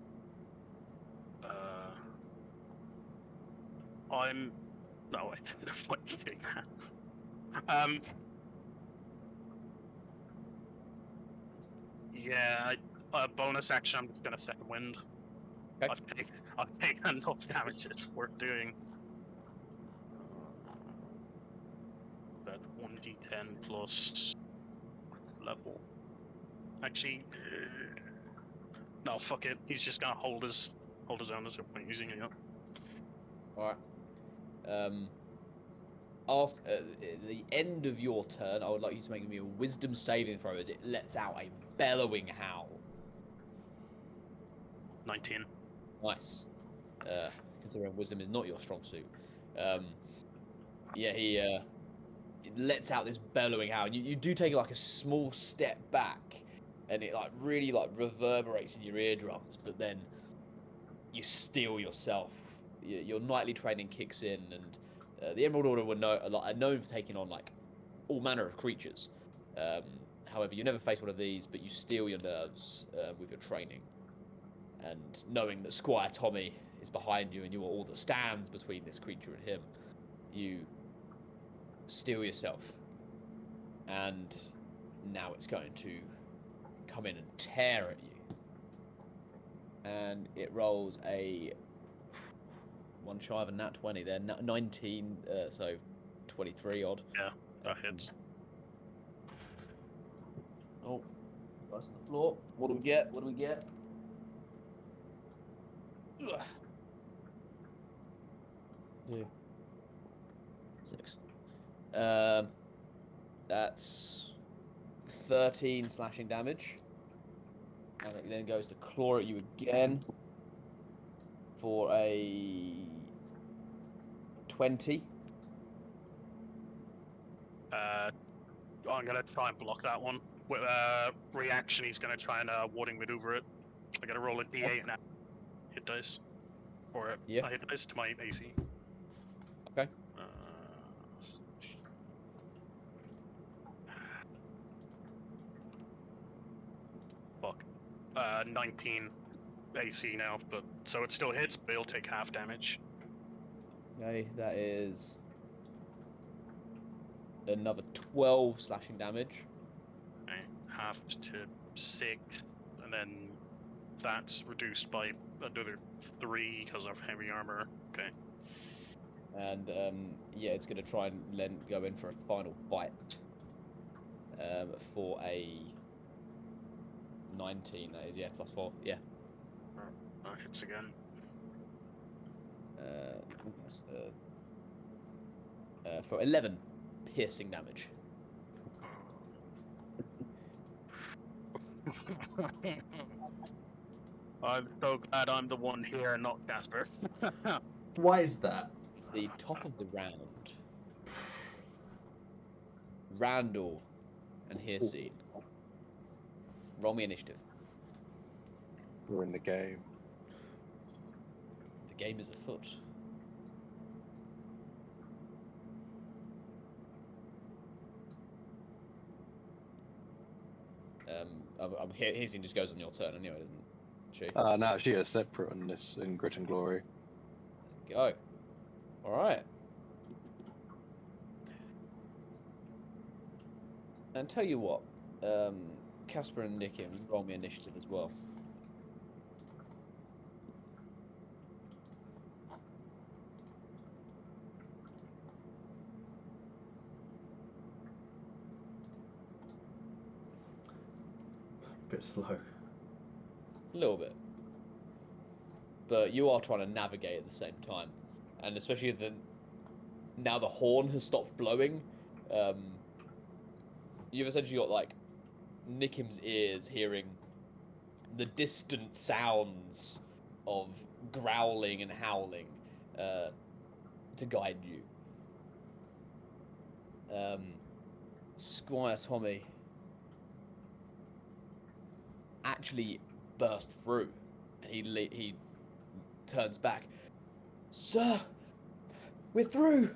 I'm no, I didn't want to do that. Yeah, bonus action. I'm just gonna second wind. Okay. I've taken enough damage. It's worth doing. That 1d10 plus level. Actually, no, fuck it. He's just gonna hold his own. There's no point using it. All right. After the end of your turn, I would like you to make me a wisdom saving throw as it lets out a bellowing howl. 19. Nice. Considering wisdom is not your strong suit. Yeah, he it lets out this bellowing howl. You do take like a small step back, and it like really like reverberates in your eardrums. But then you steel yourself. Your knightly training kicks in, and the Emerald Order are known for taking on like all manner of creatures. However, you never face one of these, but you steel your nerves with your training. And knowing that Squire Tommy is behind you and you are all that stands between this creature and him, you steel yourself. And now it's going to come in and tear at you. And it rolls a one shy of a nat 20 there, 19, so 23 odd. Yeah, that hits. Oh, that's on the floor. What do we get? What do we get? Ugh. 6. That's 13 slashing damage. And it then goes to claw at you again for a 20. I'm gonna try and block that one. With reaction, he's gonna try and warding maneuver it. I gotta roll a d8 and hit dice. Or Yeah. a hit dice to my AC. Okay. Fuck. 19 AC now, but so it still hits, but he'll take half damage. Okay, that is another 12 slashing damage. Okay, half to 6, and then that's reduced by another 3 because of heavy armor. Okay. And yeah, it's going to try and go in for a final bite for a 19. That is, yeah, +4. Yeah. Hits again. That's, for 11 piercing damage. I'm so glad I'm the one here, not Casper. Why is that? The top of the round. Randall and Hircine. Roll me initiative. We're in the game. The game is afoot. Hircine just goes on your turn anyway, doesn't she? No, she is separate on this in Grit and Glory. Go. Alright. And tell you what, Casper and Nikim, roll me initiative as well. Bit slow. A little bit. But you are trying to navigate at the same time. And especially now the horn has stopped blowing, you've essentially got, like, Nikim's ears hearing the distant sounds of growling and howling to guide you. Squire Tommy actually burst through, and he turns back. Sir, we're through.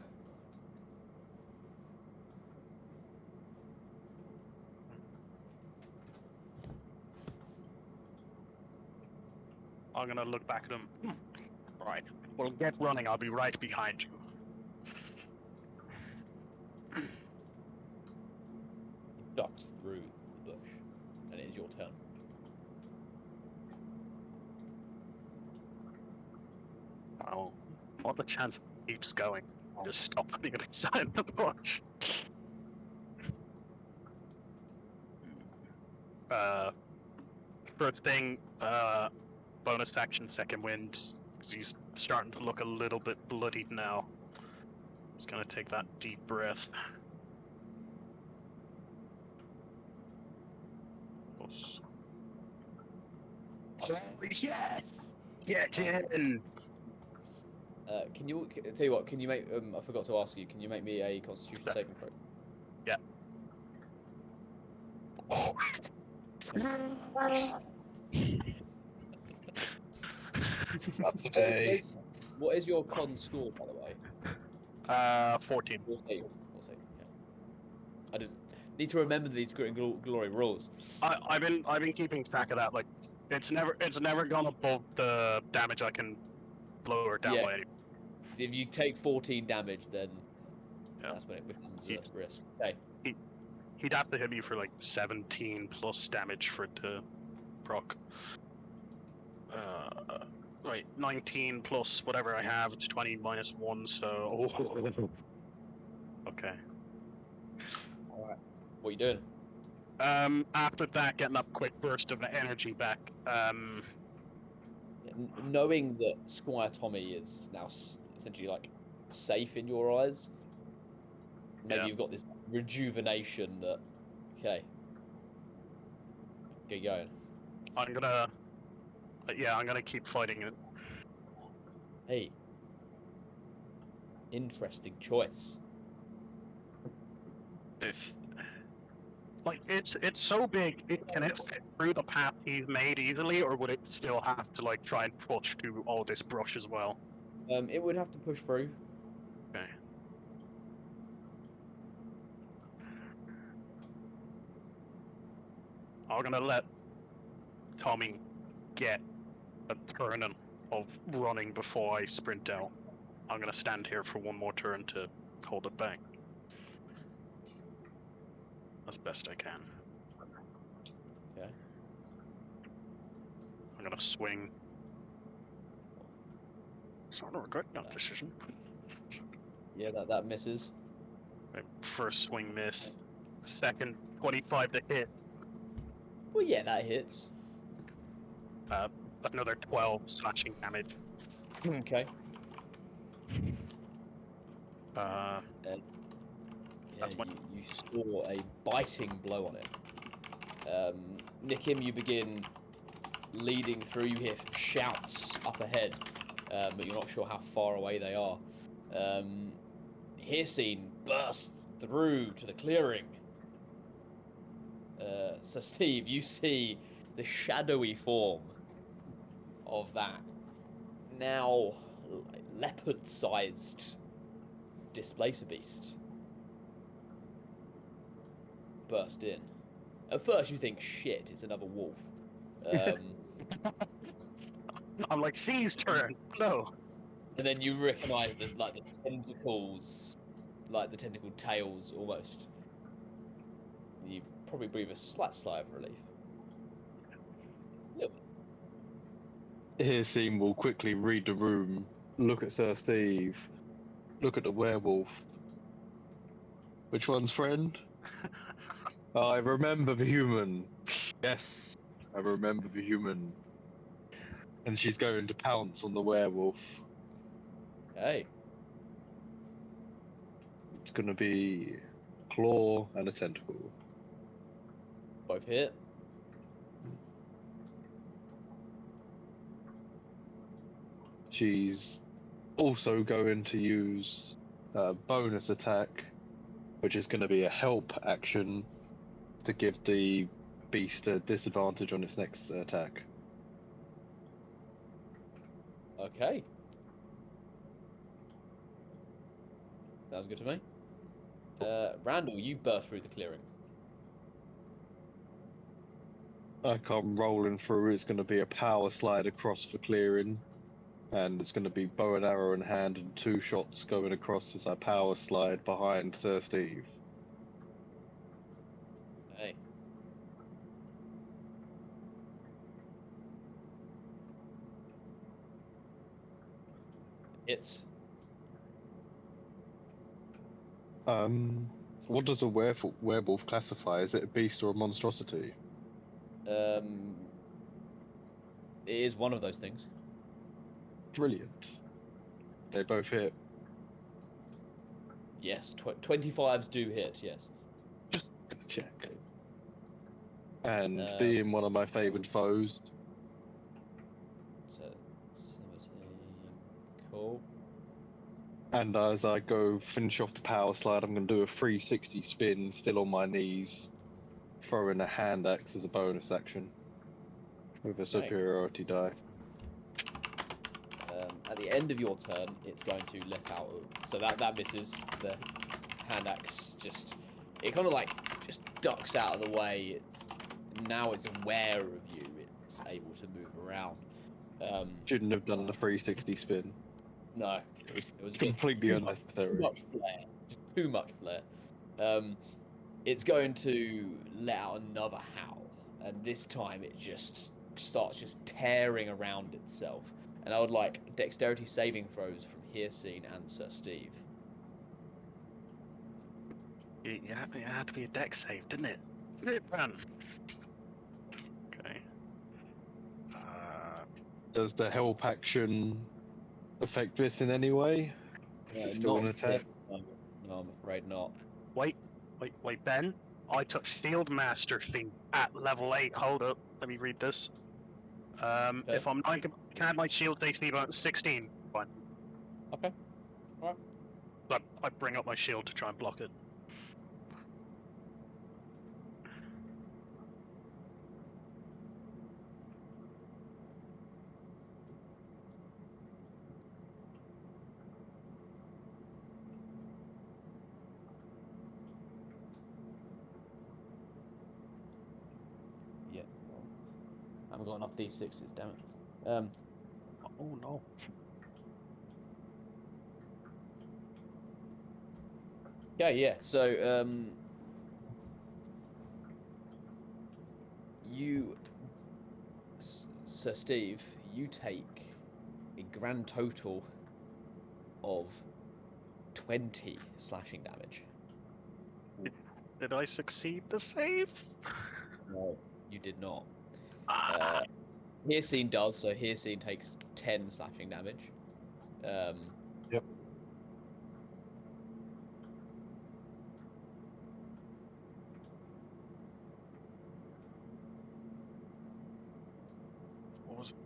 I'm gonna look back at him. Right. Well, get running. I'll be right behind you. He ducks through the bush, and it is your turn. Oh, what the chance it keeps going? I'll just stop putting it inside the bush. First thing, bonus action, second wind. 'Cause he's starting to look a little bit bloodied now. He's gonna take that deep breath. Holy yes! Get in! Can you tell you what? Can you make? I forgot to ask you. Can you make me a Constitution saving throw? Yeah. Oh. What is your con score, by the way? 14. We'll say, yeah. I just need to remember these Grit and Glory rules. I've been keeping track of that. Like, it's never gone above the damage I can blow her down by. If you take 14 damage, then Yeah. that's when it becomes a risk. Okay. He'd have to hit me for like 17 plus damage for it to proc. Right, 19 plus whatever I have, it's 20 minus 1, so... Okay. Alright. What are you doing? After that, getting that quick burst of energy back, Knowing that Squire Tommy is now essentially, like, safe in your eyes, maybe you've got this rejuvenation that... Okay. Get going. I'm gonna keep fighting it. Hey. Interesting choice. If... Like, it's so big, can it fit through the path he's made easily, or would it still have to, like, try and push through all this brush as well? It would have to push through. Okay. I'm gonna let Tommy get a turn of running before I sprint out. I'm gonna stand here for one more turn to hold it back. As best I can. Okay. I'm gonna swing. Sort of regret that decision. Yeah, that misses. Right, first swing miss. Second 25 to hit. Well, yeah, that hits. Another 12 slashing damage. Okay. Uh, Yeah, That's my- you saw a biting blow on it. Nikim, you begin leading through. You hear shouts up ahead, but you're not sure how far away they are. Hircine bursts through to the clearing. So, Steve, you see the shadowy form of that now leopard-sized displacer beast burst in. At first, you think, "Shit, it's another wolf." I'm like, she's turn. No. And then you recognise the tentacles, like the tentacled tails, almost. You probably breathe a slight sigh of relief. Little bit. Hircine will quickly read the room, look at Sir Steve, look at the werewolf. Which one's friend? I remember the human. Yes, I remember the human. And she's going to pounce on the werewolf. Hey, It's going to be a claw and a tentacle. both hit. She's also going to use a bonus attack, which is going to be a help action to give the beast a disadvantage on its next attack. Okay. Sounds good to me. Randall, you burst through the clearing. I come rolling through. It's going to be a power slide across the clearing, and it's going to be bow and arrow in hand and 2 shots going across as I power slide behind Sir Steve. Hey. Hits. What does a werewolf classify? Is it a beast or a monstrosity? It is one of those things. Brilliant. They both hit. Yes, 25s do hit, yes. Just gonna check. And Um, being one of my favoured foes, So, 17. Cool. and as I go finish off the power slide, I'm going to do a 360 spin, still on my knees, throw in a hand axe as a bonus action with a superiority die. At the end of your turn, it's going to let out. So that misses. The hand axe it kind of like just ducks out of the way. Now it's aware of you. It's able to move around. Shouldn't have done the 360 spin. No, it was Completely too unnecessary. much flair. Just too much flair. It's going to let out another howl, and this time it just starts tearing around itself. And I would like dexterity saving throws from Hircine and Sir Steve. It had to be a dex save, didn't it? Didn't it, Bran? Okay. Does the help action affect this in any way? Is it still an attack? No, I'm afraid not. Wait, Ben. I took Shield Master thing at level 8. Hold up, let me read this. If I'm 9, can I have my shield AC about 16? Fine. Okay. Alright. But I bring up my shield to try and block it. Yeah. I haven't got enough D6s, damn it. Oh no. Okay, yeah. So, Sir Steve, you take a grand total of 20 slashing damage. Did I succeed the save? No, you did not. Ah, Hircine does, so Hircine takes 10 slashing damage. Yep.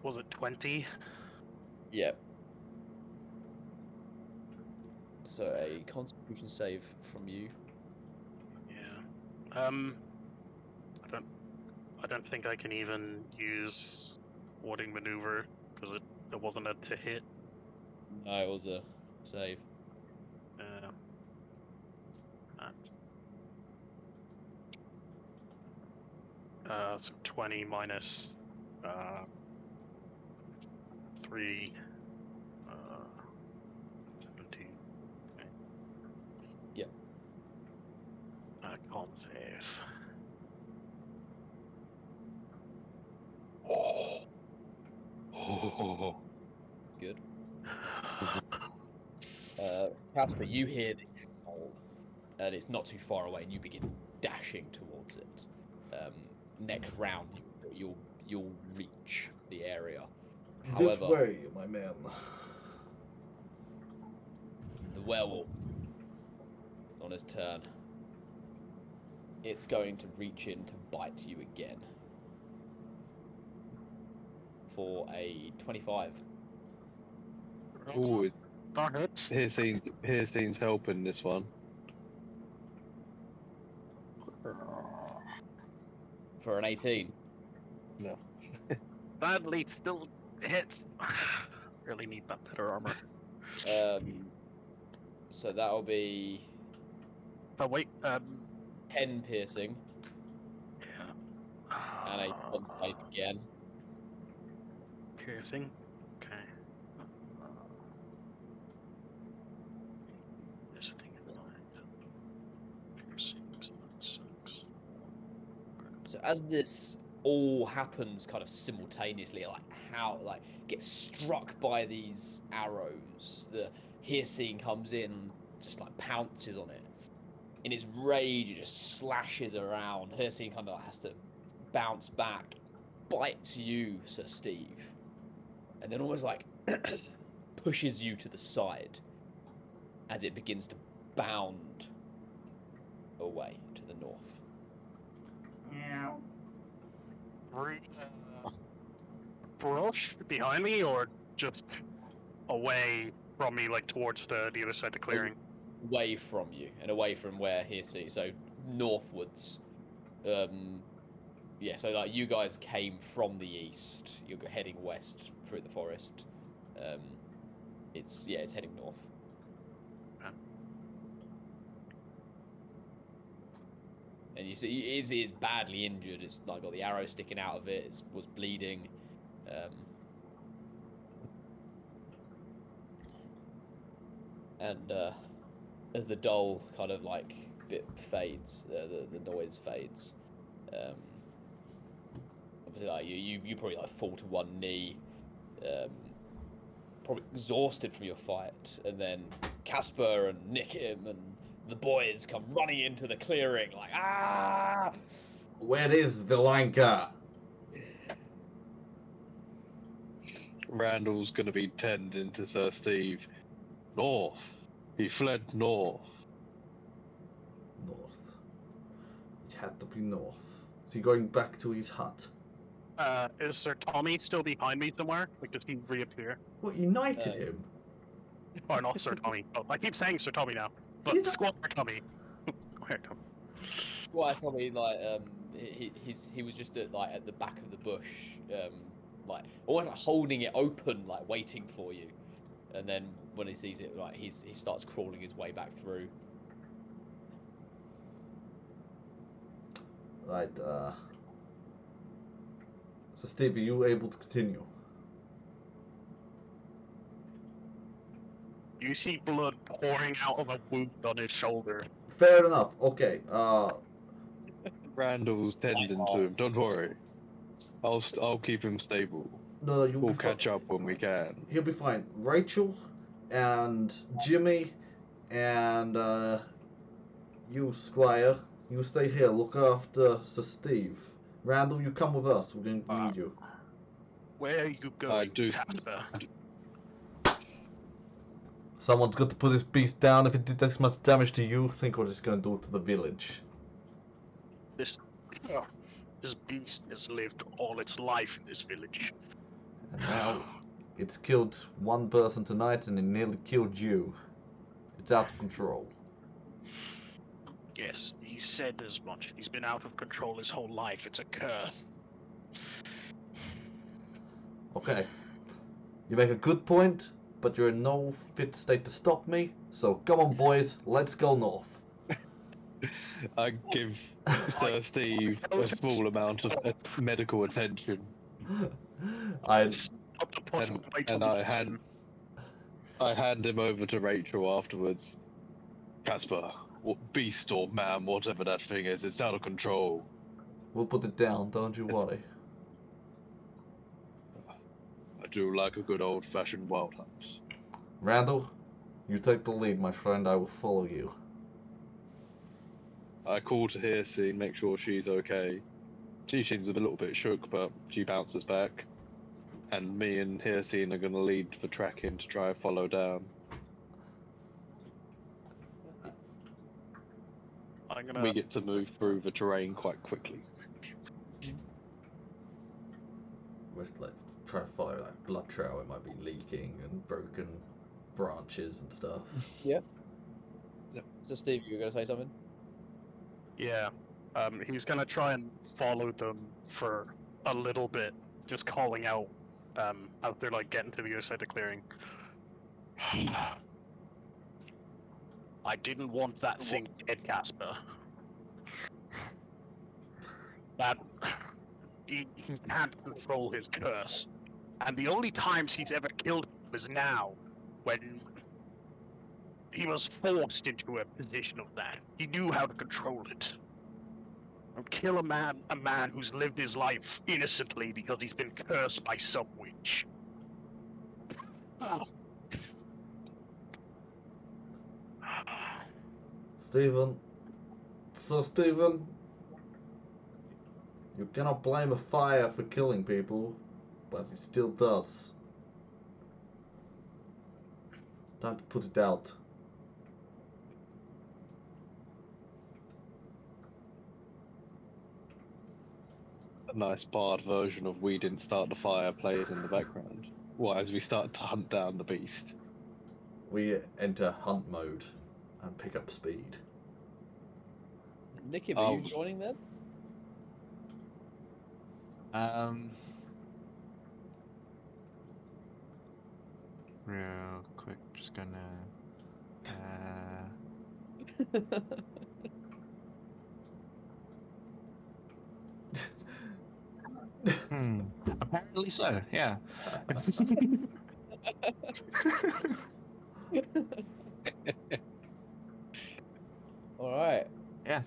was it 20? Yep. So a Constitution save from you. Yeah. I don't think I can even use warding maneuver because it wasn't a to hit. No, it was a save. So 20 minus 3, 17. Okay. Yep. Con save. Oh. Good. Casper, you hear this howl, and it's not too far away, and you begin dashing towards it. Next round, you'll reach the area. This However, way, my man. the werewolf, on his turn, it's going to reach in to bite you again for a 25. Ooh, That hits. Hircine's helping this one. For an 18. No. Badly still hits. Really need that better armor. So that'll be But wait, 10 piercing yeah. and a con save again. Piercing. Okay. This thing in mind. Piercing, so that sucks. So as this all happens kind of simultaneously, gets struck by these arrows, the Hircine comes in and just like pounces on it. In his rage, it just slashes around. Hircine kind of has to bounce back, bites you, Sir Steve, and then almost like pushes you to the side as it begins to bound away to the north. Brush behind me, or just away from me, like towards the other side of the clearing? Away from you and away from where Hircine, so northwards. Yeah, so like you guys came from the east, you're heading west through the forest. It's heading north. Okay. And you see, he is badly injured. It's like got the arrow sticking out of it. It was bleeding. And as the dull kind of like bit fades, the noise fades. Obviously, like you probably like fall to one knee, probably exhausted from your fight, and then Casper and Nikim and the boys come running into the clearing like ah. Where is the Lanka? Randall's gonna be tending to Sir Steve. North. He fled north. North. It had to be north. Is he going back to his hut? Is Sir Tommy still behind me somewhere? Like, does he reappear? What, united him? Or not Sir Tommy? Oh, I keep saying Sir Tommy now, but He's not- Squire Tommy. Squire Tommy. Squire Tommy, like he was just at the back of the bush, like almost like holding it open, like waiting for you. And then when he sees it, like he starts crawling his way back through. Right, so Steve, are you able to continue? You see blood pouring out of a wound on his shoulder. Fair enough. Okay. Randall's tending to him. Don't worry. I'll keep him stable. No, you'll We'll be catch up when we can. He'll be fine. Rachel and Jimmy and you, Squire, you stay here. Look after Sir Steve. Randall, you come with us. We're going to need you. Where are you going, do- Casper? Someone's got to put this beast down. If it did this much damage to you, think what it's going to do to the village. This beast has lived all its life in this village. And now it's killed one person tonight, and it nearly killed you. It's out of control. Yes, he said as much. He's been out of control his whole life. It's a curse. Okay. You make a good point, but you're in no fit state to stop me. So come on, boys, let's go north. I give Sir Steve a small amount of medical attention, I Stop the pot and, wait and till I we hand listen. I hand him over to Rachel afterwards. Casper, what beast or man, whatever that thing is, it's out of control. We'll put it down, don't you worry. I do like a good old-fashioned wild hunt. Randall, you take the lead, my friend. I will follow you. I call to Hearsay, make sure she's okay. She seems a little bit shook, but she bounces back. And me and Hearsay are going to lead for tracking to try and follow down. I'm gonna. We get to move through the terrain quite quickly. We're just like trying to follow like blood trail. It might be leaking and broken branches and stuff. So, Steve, you were going to say something? Yeah. He's gonna try and follow them for a little bit, just calling out out there, like getting to the other side of the clearing. I didn't want that thing dead, Casper. That he can't control his curse, and the only times he's ever killed him was now, when he was forced into a position of that. He knew how to control it. And kill a man who's lived his life innocently because he's been cursed by some witch. Oh. Stephen. So, Stephen, you cannot blame a fire for killing people, but it still does. Time to put it out. A nice barred version of "We Didn't Start the Fire" plays in the background. Well, as we start to hunt down the beast. We enter hunt mode and pick up speed. Nicky, are you joining them? Real quick, just gonna. Apparently so. Yeah. All right. Yeah.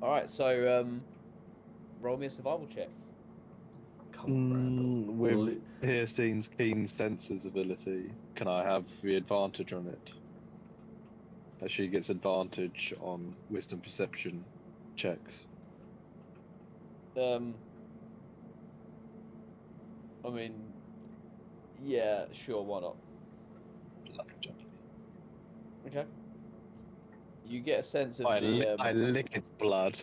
All right. So, roll me a survival check. Come on, Randall. With Hearstein's keen senses ability, can I have the advantage on it? That she gets advantage on wisdom perception checks. I mean, yeah, sure, why not? Lovely. Okay. You get a sense of I the. lick its blood.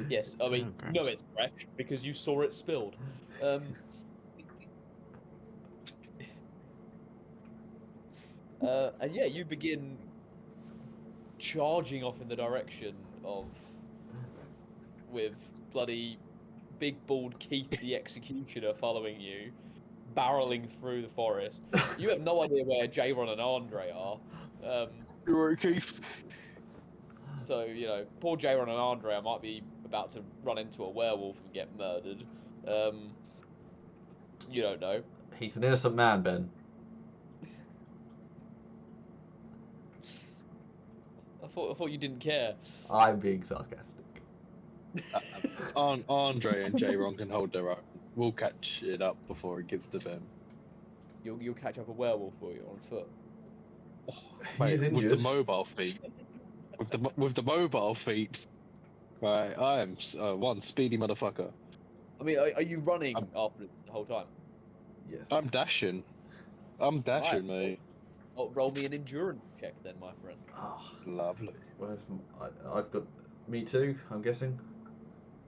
Yes, I mean, Oh, no, gross. it's fresh because you saw it spilled. And yeah, you begin charging off in the direction of, with bloody big bald Keith the Executioner following you, barreling through the forest. You have no idea where Jayron and Andre are. You're right, Keith. So, you know, poor Jayron and Andre might be about to run into a werewolf and get murdered. You don't know. He's an innocent man, Ben. thought you didn't care. I'm being sarcastic. Andre and J-Ron can hold their own. We'll catch it up before it gets to them. You'll catch up a werewolf for you on foot. He's Mate, with injured. the mobile feet. With the mobile feet. Right, I am one speedy motherfucker. I mean, are you running after the whole time? Yes. I'm dashing. I'm dashing, Right. mate. Oh, roll me an endurance check then, my friend. Oh, Lovely. I've got me too. I'm guessing.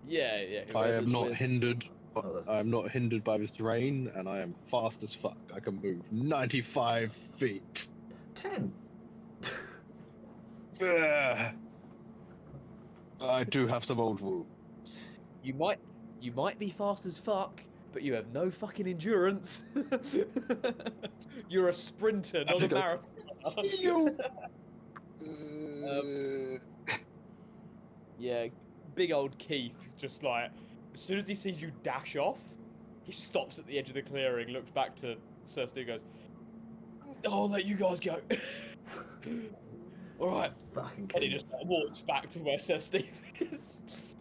Yeah, yeah. I am whoever's not with- hindered. Oh, that's- I am not hindered by this terrain, and I am fast as fuck. I can move 95 feet. 10. Ugh. I do have some old wounds. You might be fast as fuck, but you have no fucking endurance. You're a sprinter, not a marathon. Yeah, big old Keith just like, as soon as he sees you dash off, he stops at the edge of the clearing, looks back to Sir Steve, goes, I'll let you guys go. All right, Fucking and he king. just walks back to where Sir Steve is.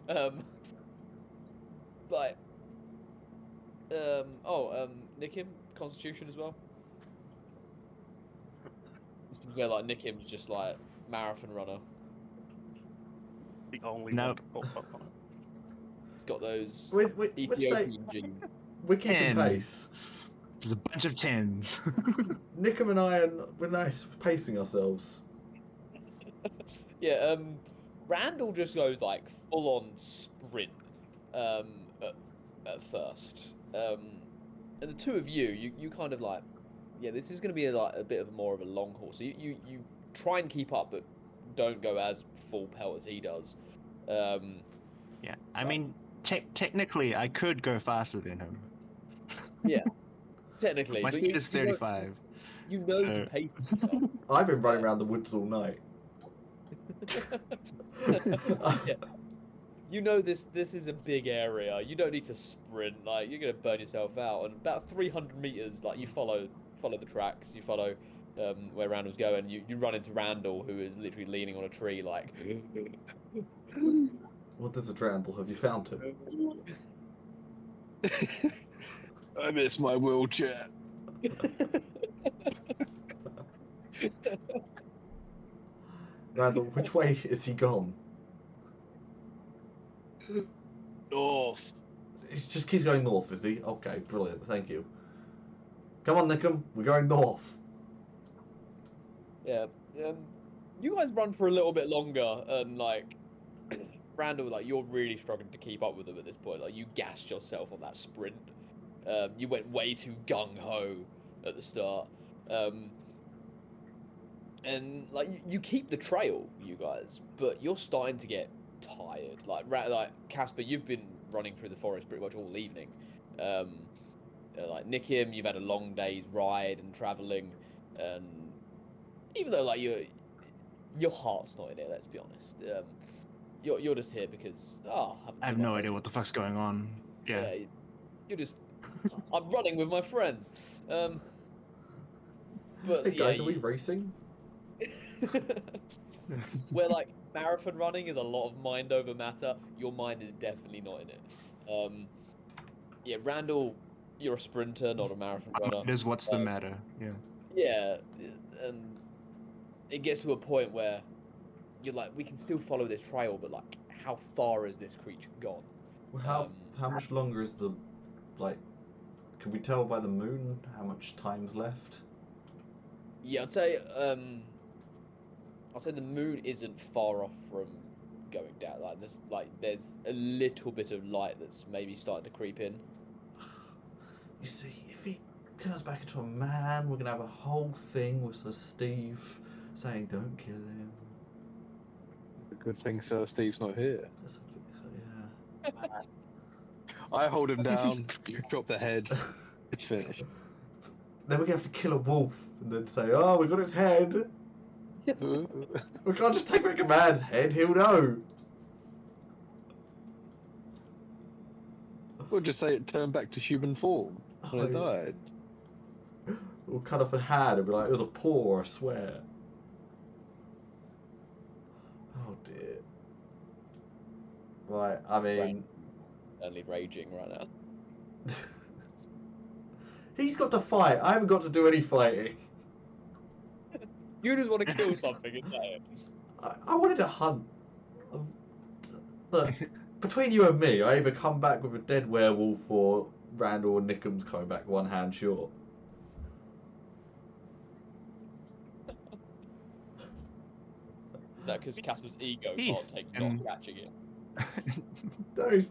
Nick him Constitution as well. This is where like Nick him's just like marathon runner. The only Nope. one. Oh. He's got those We're Ethiopian genes. keeping 10. pace. There's a bunch of tens. Nickham and I we're nice pacing ourselves. Yeah, Randall just goes like full on sprint at first. And the two of you kind of like, yeah, this is going to be a bit of more of a long haul. So you try and keep up, but don't go as full pelt as he does. Yeah, I mean, technically, I could go faster than him. Technically, My but speed is 35. You know so- to pace yourself. I've been running around the woods all night. Yeah. You know this is a big area. You don't need to sprint. Like you're gonna burn yourself out. And about 300 meters, like you follow the tracks. You follow where Randall's going. You run into Randall, who is literally leaning on a tree, like. What is it, Randall? Have you found him? I miss my wheelchair. Randall, which way is he gone? North. He just keeps going north, is he? Okay, brilliant. Thank you. Come on, Nickham. We're going north. Yeah. You guys run for a little bit longer, and like Randall, like you're really struggling to keep up with them at this point. Like you gassed yourself on that sprint. You went way too gung ho at the start, and like you keep the trail, you guys, but you're starting to get tired. Like Casper, you've been running through the forest pretty much all evening. Like Nikim, you've had a long day's ride and traveling, and even though like your heart's not in it, let's be honest. You're just here because I have no idea what the fuck's going on. Yeah. You're just I'm running with my friends. But Hey guys, yeah, are we racing? where like marathon running is a lot of mind over matter, your mind is definitely not in it. Yeah, Randall, you're a sprinter, not a marathon runner. It is what's the matter. Yeah. Yeah, and it gets to a point where you're like, we can still follow this trail, but like, how far has this creature gone? Well, how much longer is the, like, can we tell by the moon how much time's left? Yeah, I'd say the moon isn't far off from going down. There's a little bit of light that's maybe starting to creep in. You see, if he turns back into a man, we're gonna have a whole thing with Sir Steve saying, "Don't kill him." The good thing Sir Steve's not here. Yeah. I hold him down, you chop the head, it's finished. Then we're gonna have to kill a wolf and then say, "Oh, we got its head." We can't just take back a man's head. He'll know. We'll just say it turned back to human form when it Oh, yeah. died. We'll cut off a hand and be like, "It was a paw, I swear." Oh dear. Right, I mean... Only raging right now. He's got to fight. I haven't got to do any fighting. You just want to kill something, is that it? I wanted to hunt. Um, Look, between you and me, I either come back with a dead werewolf or Randall and Nickham's coming back one hand short. Is that because Casper's ego Heath, can't take not and- catching it? No,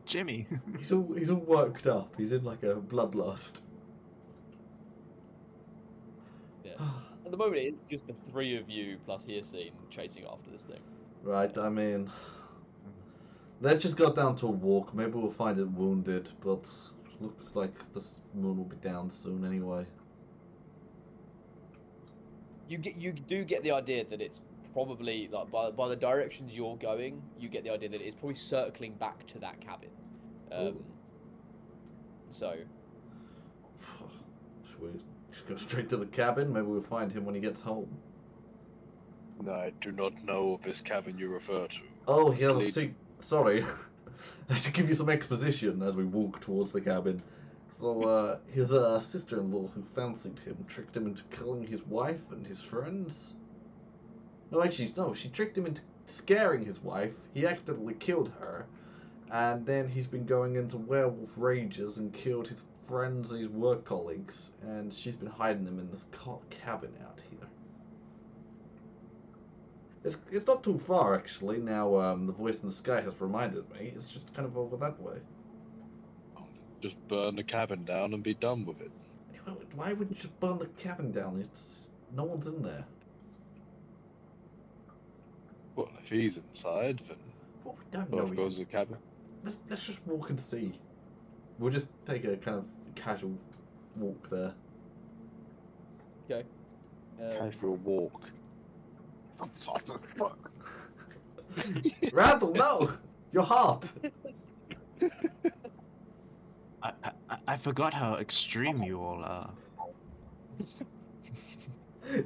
Jimmy. he's all worked up. He's in like a bloodlust. Yeah. At the moment, it's just the three of you plus Hircine chasing after this thing. Right, I mean... Let's just go down to a walk. Maybe we'll find it wounded, but looks like this moon will be down soon anyway. You do get the idea that it's probably like by the directions you're going, you get the idea that it's probably circling back to that cabin. So Should we just go straight to the cabin? Maybe we'll find him when he gets home. I do not know of this cabin you refer to. Oh, he has a Lead- seat. Sorry. I should give you some exposition as we walk towards the cabin. So, his sister-in-law who fancied him tricked him into killing his wife and his friends. No, actually, no, she tricked him into scaring his wife. He accidentally killed her. And then he's been going into werewolf rages and killed his friends and his work colleagues. And she's been hiding them in this cabin out here. It's not too far, actually. Now, the voice in the sky has reminded me. It's just kind of over that way. Just burn the cabin down and be done with it. Why would you just burn the cabin down? No one's in there. Well, if he's inside, then Well, we don't know. both goes to the cabin. Let's just walk and see. We'll just take a kind of casual walk there. okay. Casual walk. What the fuck? Randall, no! Your heart! I forgot how extreme you all are.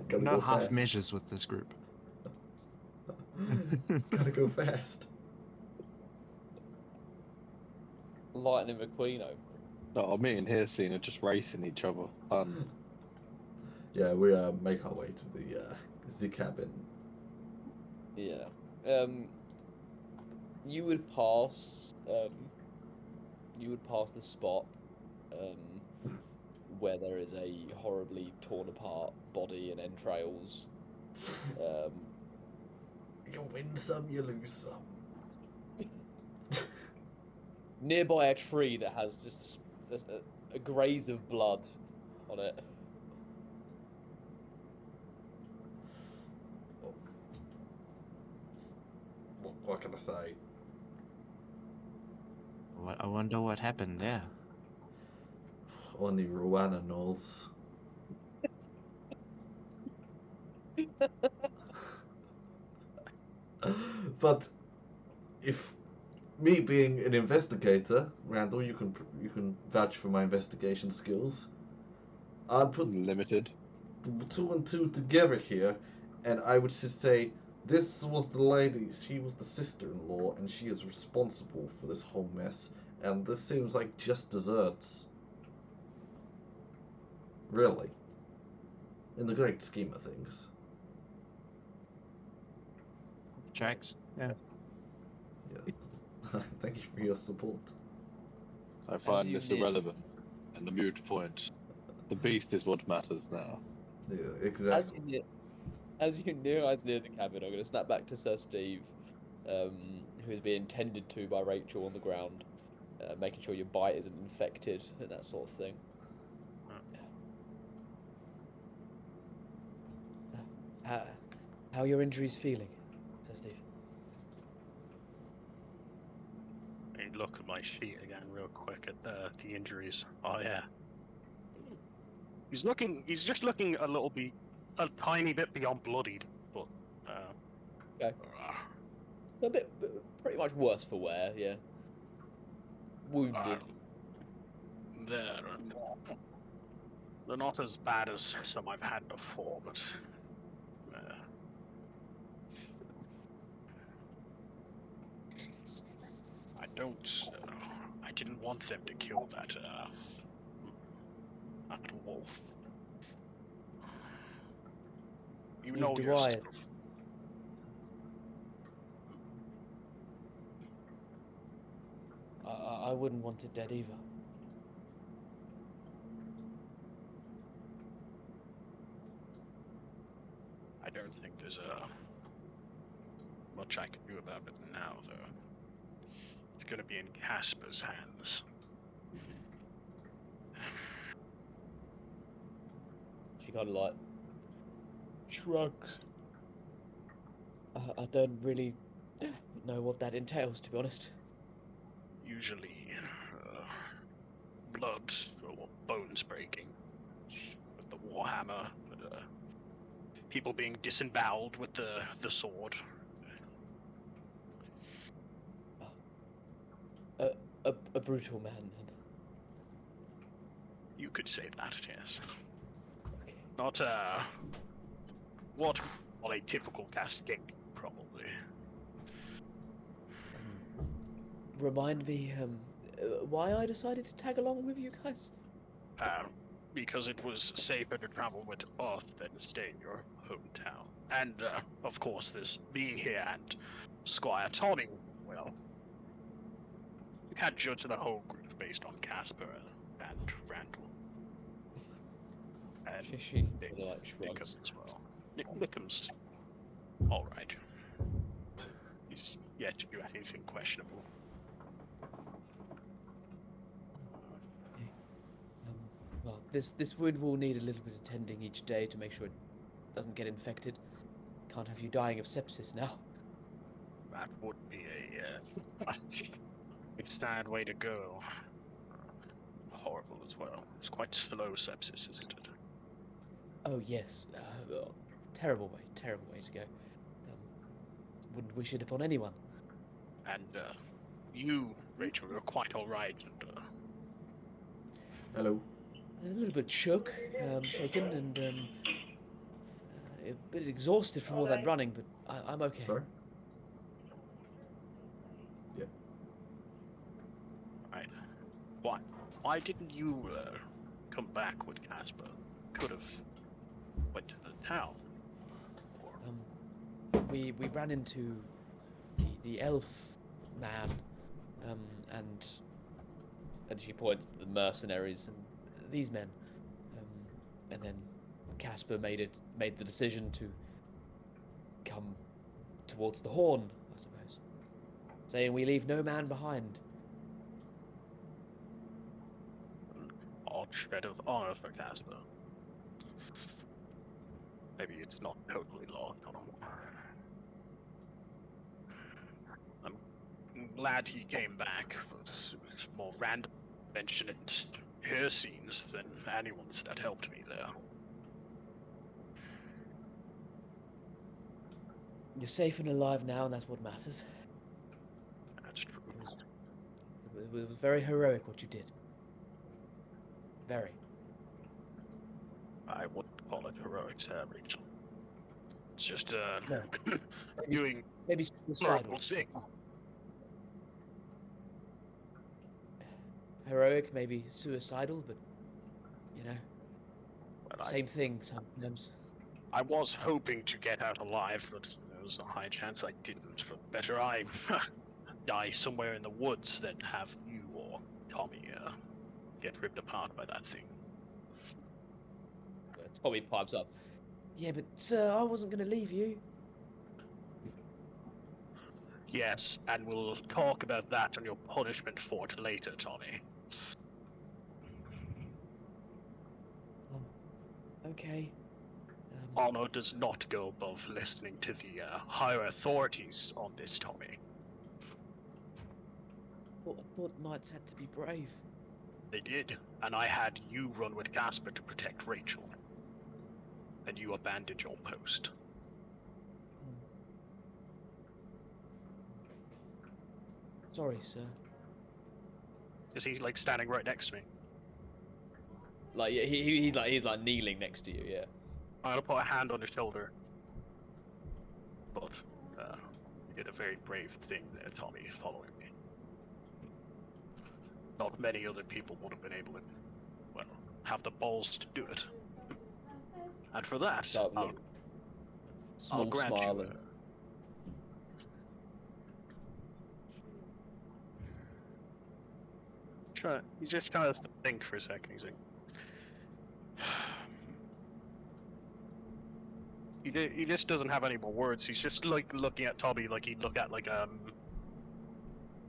Gotta No go half fast. measures with this group. Gotta go fast. Lightning McQueen over. No, me and Hircine are just racing each other. Yeah, we make our way to the cabin. Yeah. You would pass. You would pass the spot. Where there is a horribly torn apart body and entrails. You win some, you lose some. Nearby a tree that has just a graze of blood on it. What can I say? I wonder what happened there. Only Rowena knows. But if me being an investigator, Randall, you can vouch for my investigation skills. I'd put Limited. two and two together here, and I would just say this was the lady. She was the sister-in-law, and she is responsible for this whole mess. And this seems like just desserts. Really, in the great scheme of things. Tracks? Yeah. Yeah. Thank you for your support. I find you this near- irrelevant and a moot point. The beast is what matters now. Yeah, As exactly. you near the cabin, I'm going to snap back to Sir Steve, who is being tended to by Rachel on the ground, making sure your bite isn't infected and that sort of thing. How are your injuries feeling, Sir Steve? I look at my sheet again real quick at the injuries. Oh yeah. He's just looking a tiny bit beyond bloodied, but Okay. So pretty much worse for wear, yeah. Wounded. they're not as bad as some I've had before, but don't. I didn't want them to kill that wolf. You Neither know do your I. stuff. I wouldn't want it dead either. I don't think there's much I can do about it now, though. It's gonna be in Casper's hands. She kind of like shrugs. I don't really know what that entails, to be honest. Usually, blood or bones breaking with the warhammer, people being disemboweled with the sword. A brutal man, then. You could say that, yes. Okay. Not what a typical cascade, probably. Remind me, why I decided to tag along with you guys? Because it was safer to travel with us than stay in your hometown. And, of course, there's me here and Squire Tommy. Well, you can't judge the whole group based on Casper and Randall. And She like shrugs. Nickum as well. Nickum's alright. He's yet to do anything questionable. Well, this wound will need a little bit of tending each day to make sure it doesn't get infected. Can't have you dying of sepsis now. That would be a sad way to go. Horrible as well. It's quite slow sepsis, isn't it? Oh yes, terrible way to go. Wouldn't wish it upon anyone. And you, Rachel, you're quite alright. And Hello. A little bit shook, shaken, and a bit exhausted from all that running, but I'm okay. Sorry? Yeah. right. Why didn't you come back with Casper? Could have went to the town. Or We ran into the elf man, and she points to the mercenaries and these men, and then Casper made the decision to come towards the Horn, I suppose, saying we leave no man behind. an odd shred of honor for Casper. Maybe it's not totally lost on him. I'm glad he came back, but it's more random mention and her scenes than anyone's that helped me there. You're safe and alive now, and that's what matters. That's true. It was very heroic what you did. Very. I wouldn't call it heroic, sir, Rachel. It's just No. doing Maybe suicidal. horrible things. Heroic, maybe suicidal, but you know, Well, same thing sometimes. I was hoping to get out alive, but there was a high chance I didn't. But better I die somewhere in the woods than have you or Tommy get ripped apart by that thing. Tommy pipes up. Yeah, but sir, I wasn't going to leave you. Yes, and we'll talk about that on your punishment for it later, Tommy. Okay. Honor does not go above listening to the higher authorities on this, Tommy. I thought knights had to be brave. They did, and I had you run with Casper to protect Rachel. And you abandoned your post. Sorry, sir. Is he like standing right next to me? Like he's like kneeling next to you. Yeah. I'm gonna put a hand on his shoulder. But you did a very brave thing there, Tommy, following me. not many other people would have been able to, well, have the balls to do it. And for that, So, I'll small grant smile you. and He's just trying to think for a second. He's like, he just doesn't have any more words. He's just like looking at Tommy like he'd look at like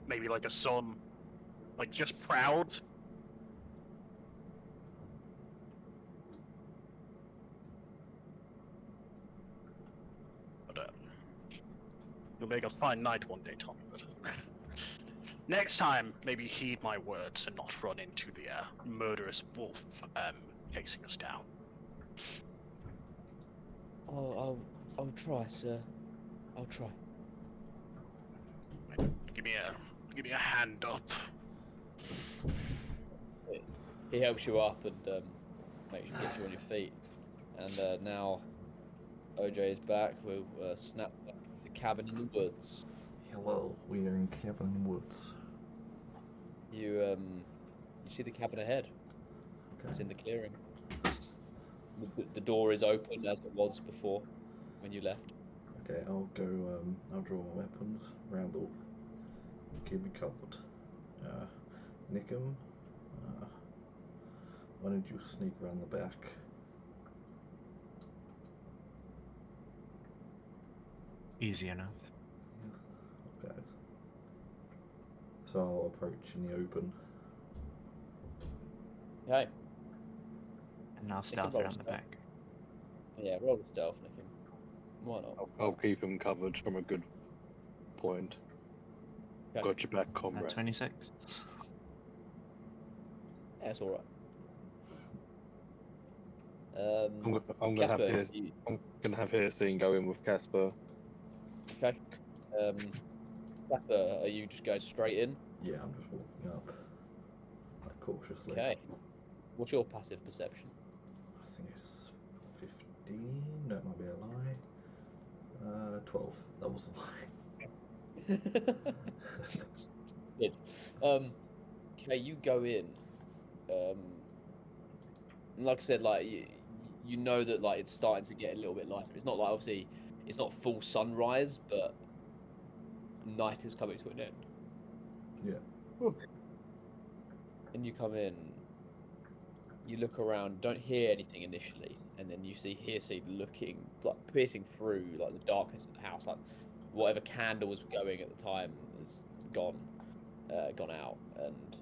maybe like a son, like just proud. But you'll make a fine knight one day, Tommy. But next time, maybe heed my words and not run into the murderous wolf chasing us down. I'll try, sir. I'll try. Give me a hand up. He helps you up and makes you get you on your feet. And now OJ is back. We'll snap back to the cabin in the woods. Hello, we are in cabin in the woods. You see the cabin ahead. Okay. It's in the clearing. The door is open as it was before when you left. Okay, I'll go. I'll draw my weapons. Randall, keep me covered. Nickum, why don't you sneak around the back? Easy enough. Okay. So I'll approach in the open. Okay. And I'll can stealth roll around the stealth. back. Yeah, roll a stealth, Nickim. Why not? I'll keep him covered from a good point. Okay. Got your back, comrade. 26. Yeah, it's alright. I'm gonna have Casper, his. I'm gonna have his scene go in with Casper. okay. Casper, are you just going straight in? Yeah, I'm just walking up, like cautiously. Okay. What's your passive perception? I think it's 15. No, it might be a lie. 12. That was a lie. Good. Okay, you go in. Like I said, like you know that like it's starting to get a little bit lighter. It's not like obviously it's not full sunrise, but night is coming to an end. Yeah. And you come in. You look around, don't hear anything initially, and then you see Hearsay looking, like piercing through like the darkness of the house, like whatever candle was going at the time has gone out, and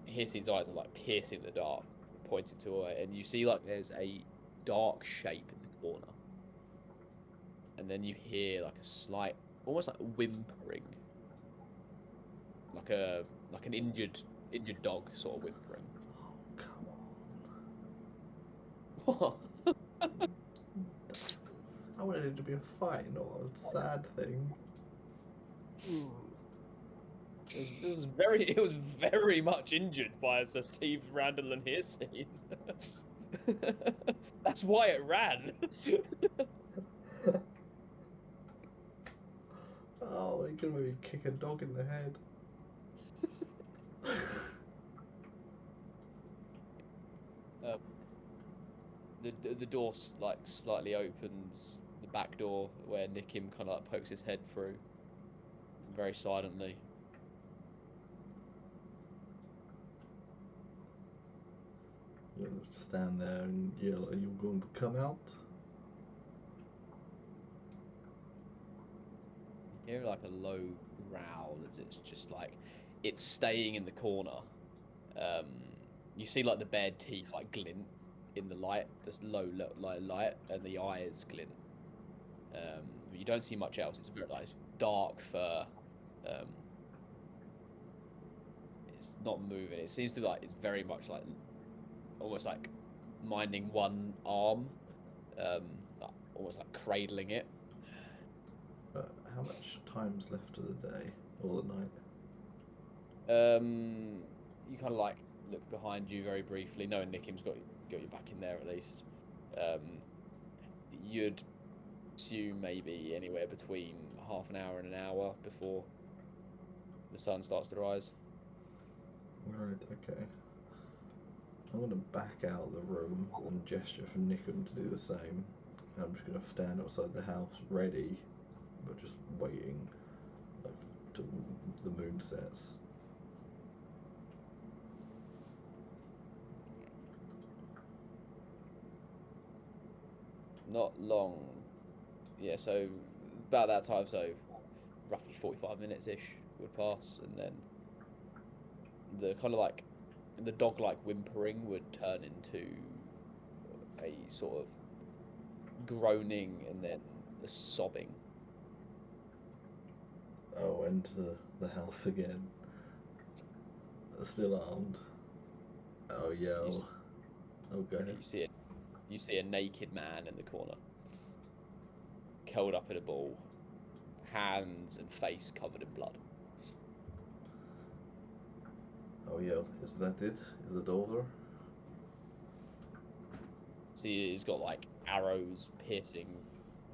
Hearsay's eyes are like piercing the dark, pointing to it, and you see like there's a dark shape in the corner, and then you hear like a slight, almost like whimpering, like an injured dog sort of whimpering. Come on. I wanted it to be a fight, not a sad thing. It was very much injured by Sir Steve Randall and Hearsay. That's why it ran. Oh, he could maybe kick a dog in the head. The door like slightly opens, the back door where Nickim kind of like pokes his head through, very silently. You'll stand there and yell, "Are you going to come out?" You hear like a low growl as it's just like it's staying in the corner. You see like the bared teeth like glint in the light, this low light, and the eyes glint. You don't see much else. It's very like it's dark fur. It's not moving. It seems to be like it's very much like almost like minding one arm, almost like cradling it. How much time's left of the day or the night? You kind of like look behind you very briefly, knowing Nickim's got you back in there at least. You'd assume maybe anywhere between half an hour and an hour before the sun starts to rise. Right, okay. I'm going to back out of the room and gesture for Nickum to do the same. And I'm just going to stand outside the house, ready, but just waiting, like, till the moon sets. Not long. Yeah, so about that time, so roughly 45 minutes ish would pass, and then the kind of like the dog like whimpering would turn into a sort of groaning and then a sobbing. Oh, enter the house again. Still armed. Oh, You, yell. Oh, go ahead. you see a naked man in the corner, curled up in a ball, hands and face covered in blood. Oh, yell. Is that it? Is it over? See, he's got like arrows piercing,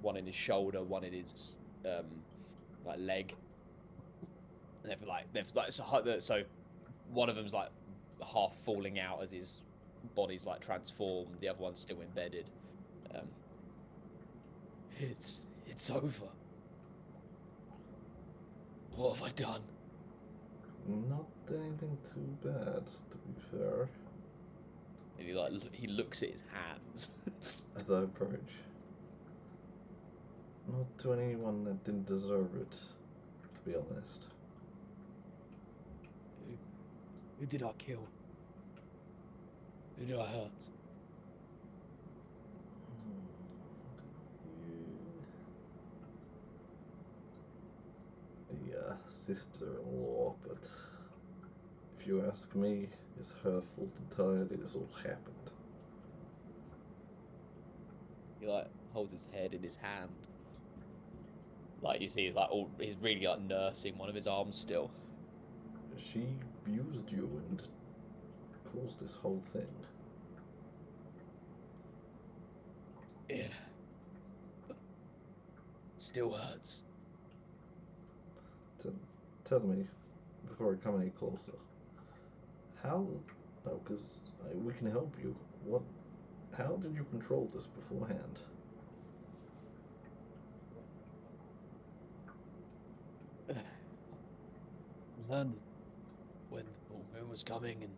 one in his shoulder, one in his like leg, and they've like so one of them's like half falling out as his body's like transformed. The other one's still embedded. Um, it's over. What have I done? Not anything too bad, to be fair. And he looks at his hands. As I approach. Not to anyone that didn't deserve it, to be honest. Who did I kill? Who did I hurt? The sister-in-law, but if you ask me, it's her fault entirely this all happened. He like holds his head in his hand. Like you see, he's really like nursing one of his arms still. She abused you and caused this whole thing. Yeah. Still hurts. Tell me, before I come any closer, how? No, because we can help you. What? How did you control this beforehand? Learned when the full moon was coming, and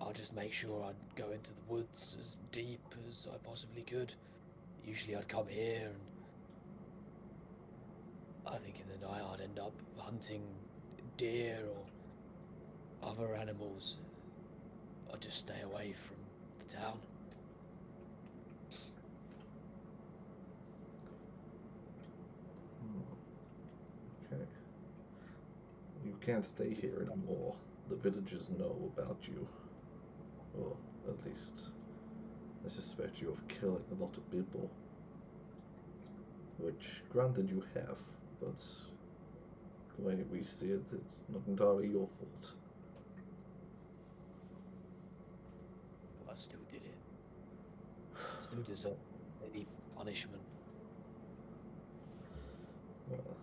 I'll just make sure I'd go into the woods as deep as I possibly could. Usually I'd come here, and I think in the night I'd end up hunting deer or other animals. I'd just stay away from the town. Okay. You can't stay here anymore. The villagers know about you. Or at least I suspect you of killing a lot of people. Which, granted, you have, but the way we see it, it's not entirely your fault. But I still did it. Still deserve any punishment. Well,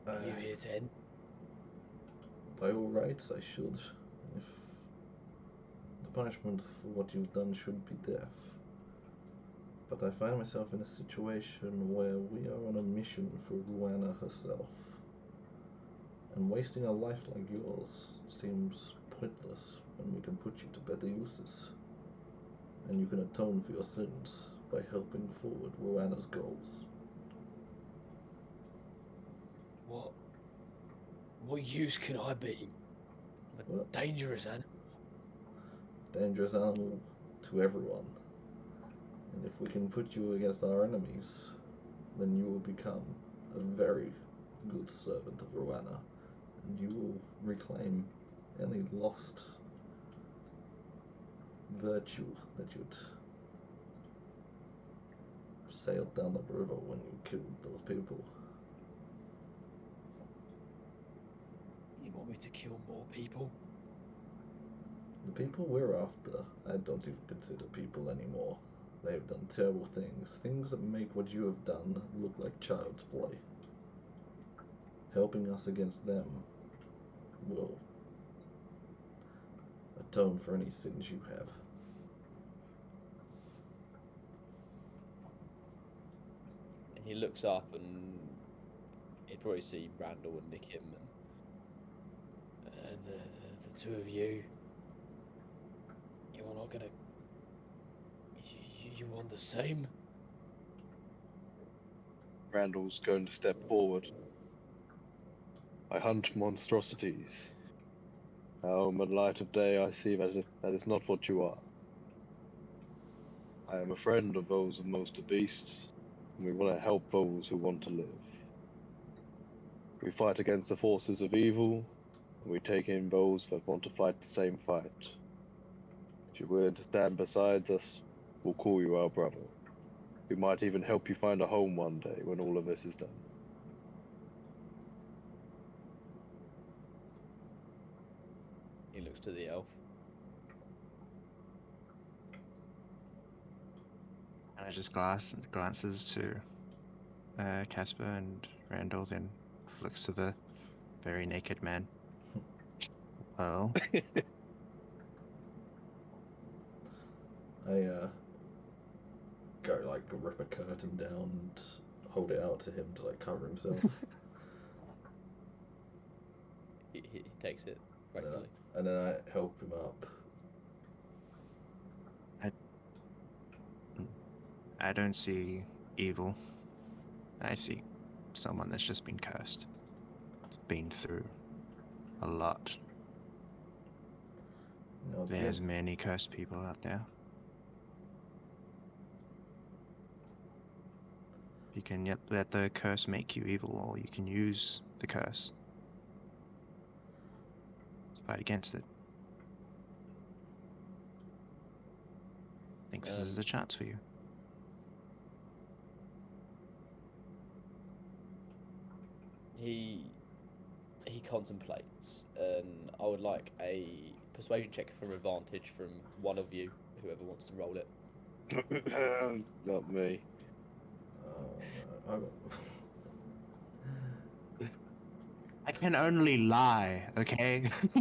Are you here to end? by all rights, I should. If the punishment for what you've done should be death. But I find myself in a situation where we are on a mission for Ruana herself. And wasting a life like yours seems pointless when we can put you to better uses. And you can atone for your sins by helping forward Ruana's goals. What use can I be? A What? dangerous animal. Dangerous animal to everyone. And if we can put you against our enemies, then you will become a very good servant of Ruana, and you will reclaim any lost virtue that you'd sailed down the river when you killed those people. You want me to kill more people? The people we're after, I don't even consider people anymore. They have done terrible things, things that make what you have done look like child's play. helping us against them will atone for any sins you have. And he looks up and he'd probably see Randall and Nick him and the two of you. You're not gonna. You want the same? Randall's going to step forward. I hunt monstrosities. Now, in the light of day, I see that that is not what you are. I am a friend of those of most of beasts, and we want to help those who want to live. We fight against the forces of evil, and we take in those that want to fight the same fight. If you're willing to stand beside us, we'll call you our brother. We might even help you find a home one day when all of this is done. He looks to the elf. And I just glances to Casper and Randall, then looks to the very naked man. Well, I go like rip a curtain down and hold it out to him to like cover himself. He takes it gratefully. And then I help him up. I don't see evil. I see someone that's just been cursed. Been through a lot. Now, There's many cursed people out there. You can let the curse make you evil, or you can use the curse to fight against it. I think this is a chance for you. He contemplates, and I would like a persuasion check for advantage from one of you, whoever wants to roll it. Not me. I can only lie, okay? I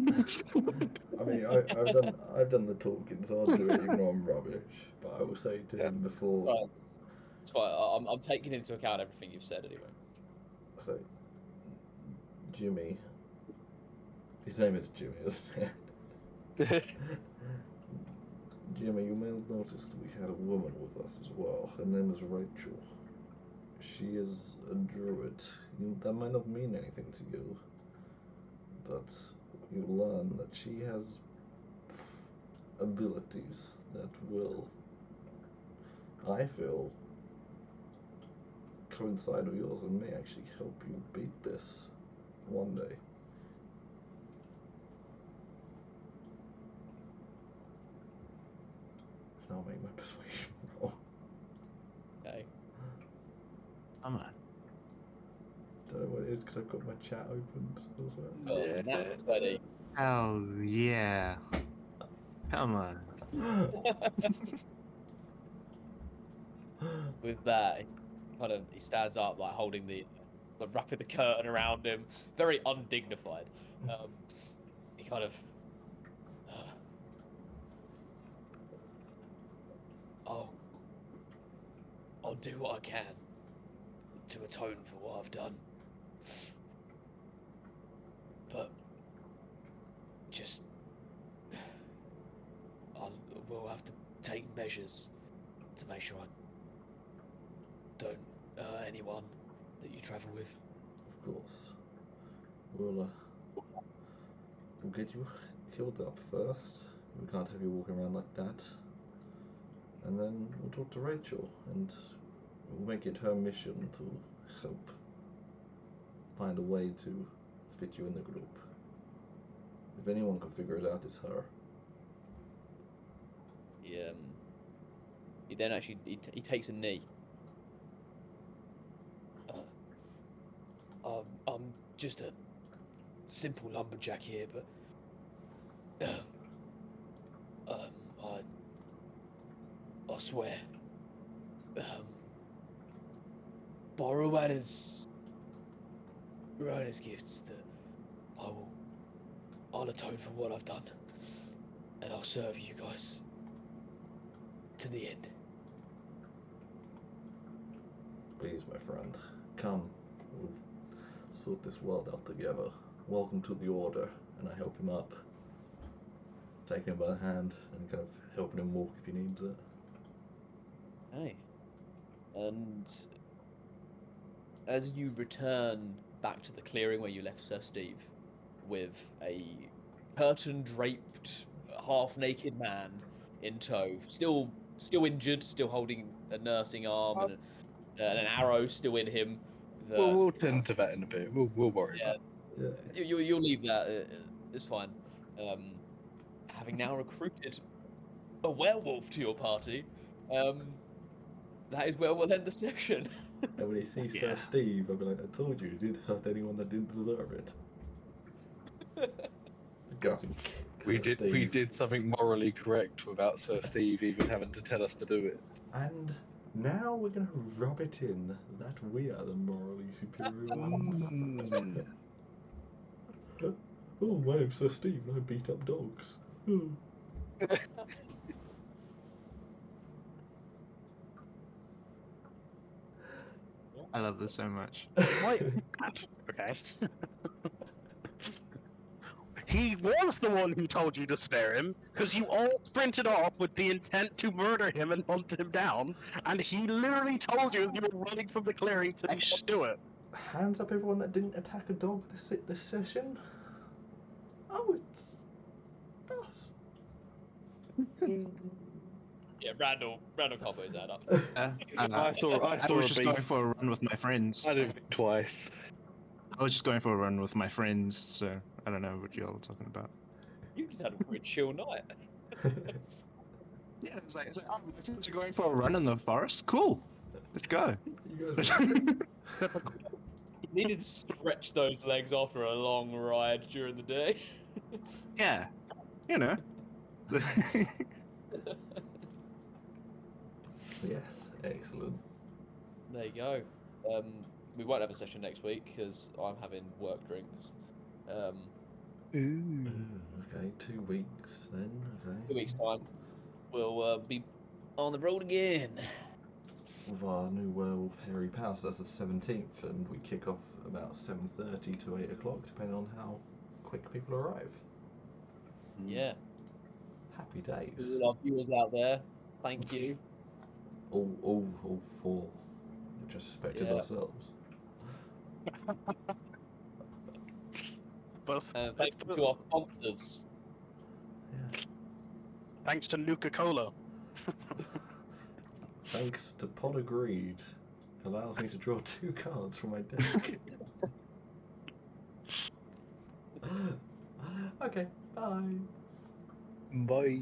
mean, I've done the talking, so I'll do it even though I'm rubbish. But I will say to him before. Right. It's fine. I'm taking into account everything you've said anyway. So, Jimmy. His name is Jimmy, isn't it? Jimmy, you may have noticed we had a woman with us as well. Her name is Rachel. She is a druid. That might not mean anything to you, but you learn that she has abilities that will, I feel, coincide with yours and may actually help you beat this one day. And I'll make my persuasion roll. Okay. Come on. Don't know what it is because I've got my chat opened as well. Oh, Yeah. nat 20. Oh yeah. Come on. With that, he stands up, like holding like wrapping the curtain around him, very undignified. He kind of, I'll do what I can to atone for what I've done, but just we'll have to take measures to make sure I don't hurt anyone that you travel with. Of course. We'll get you healed up first. We can't have you walking around like that. And then we'll talk to Rachel and we'll make it her mission to help find a way to fit you in the group. If anyone can figure it out, it's her. He then actually he takes a knee. I'm just a simple lumberjack here, but I swear, Boruman is Rhona's gifts that I'll atone for what I've done, and I'll serve you guys to the end. Please, my friend, come. We'll sort this world out together. Welcome to the Order, and I help him up. Taking him by the hand and kind of helping him walk if he needs it. Hey. And as you return back to the clearing where you left Sir Steve, with a curtain-draped, half-naked man in tow, still injured, still holding a nursing arm and an arrow still in him. We'll tend to that in a bit. We'll worry Yeah. about it. You'll leave that. It's fine. Having now recruited a werewolf to your party, that is where we'll end the session. And when he sees Sir Steve, I'll be like, I told you, you didn't hurt anyone that didn't deserve it. Go and kick We Sir did Steve. something morally correct without Sir Steve even having to tell us to do it. And now we're going to rub it in that we are the morally superior ones. Oh, my name's Sir Steve and I beat up dogs. I love this so much. Okay. He was the one who told you to spare him, because you all sprinted off with the intent to murder him and hunt him down, and he literally told you you were running from the clearing to not do it. Hands up everyone that didn't attack a dog this session. Oh, it's us. Yeah, Randall can't put his hand up. I saw I a was just beast. going for a run with my friends. I did it twice. I was just going for a run with my friends, so I don't know what y'all are talking about. You just had a pretty chill night. Yeah, it's like oh, my friends are going for a run in the forest. Cool, let's go. You guys are You needed to stretch those legs after a long ride during the day. Yeah, you know. Yes, excellent. There you go. We won't have a session next week because I'm having work drinks. Okay, 2 weeks then. Okay. 2 weeks time, we'll be on the road again. With our new werewolf Hairy Power, so that's the 17th, and we kick off about 7:30 to 8 o'clock, depending on how quick people arrive. Yeah. Happy days. All our viewers out there, thank you. All four, just as suspect as Yeah. ourselves. But Thank you to our sponsors. Yeah. thanks to Nuka-Cola. Thanks to Pod Agreed, allows me to draw 2 cards from my deck. Okay, bye. Bye.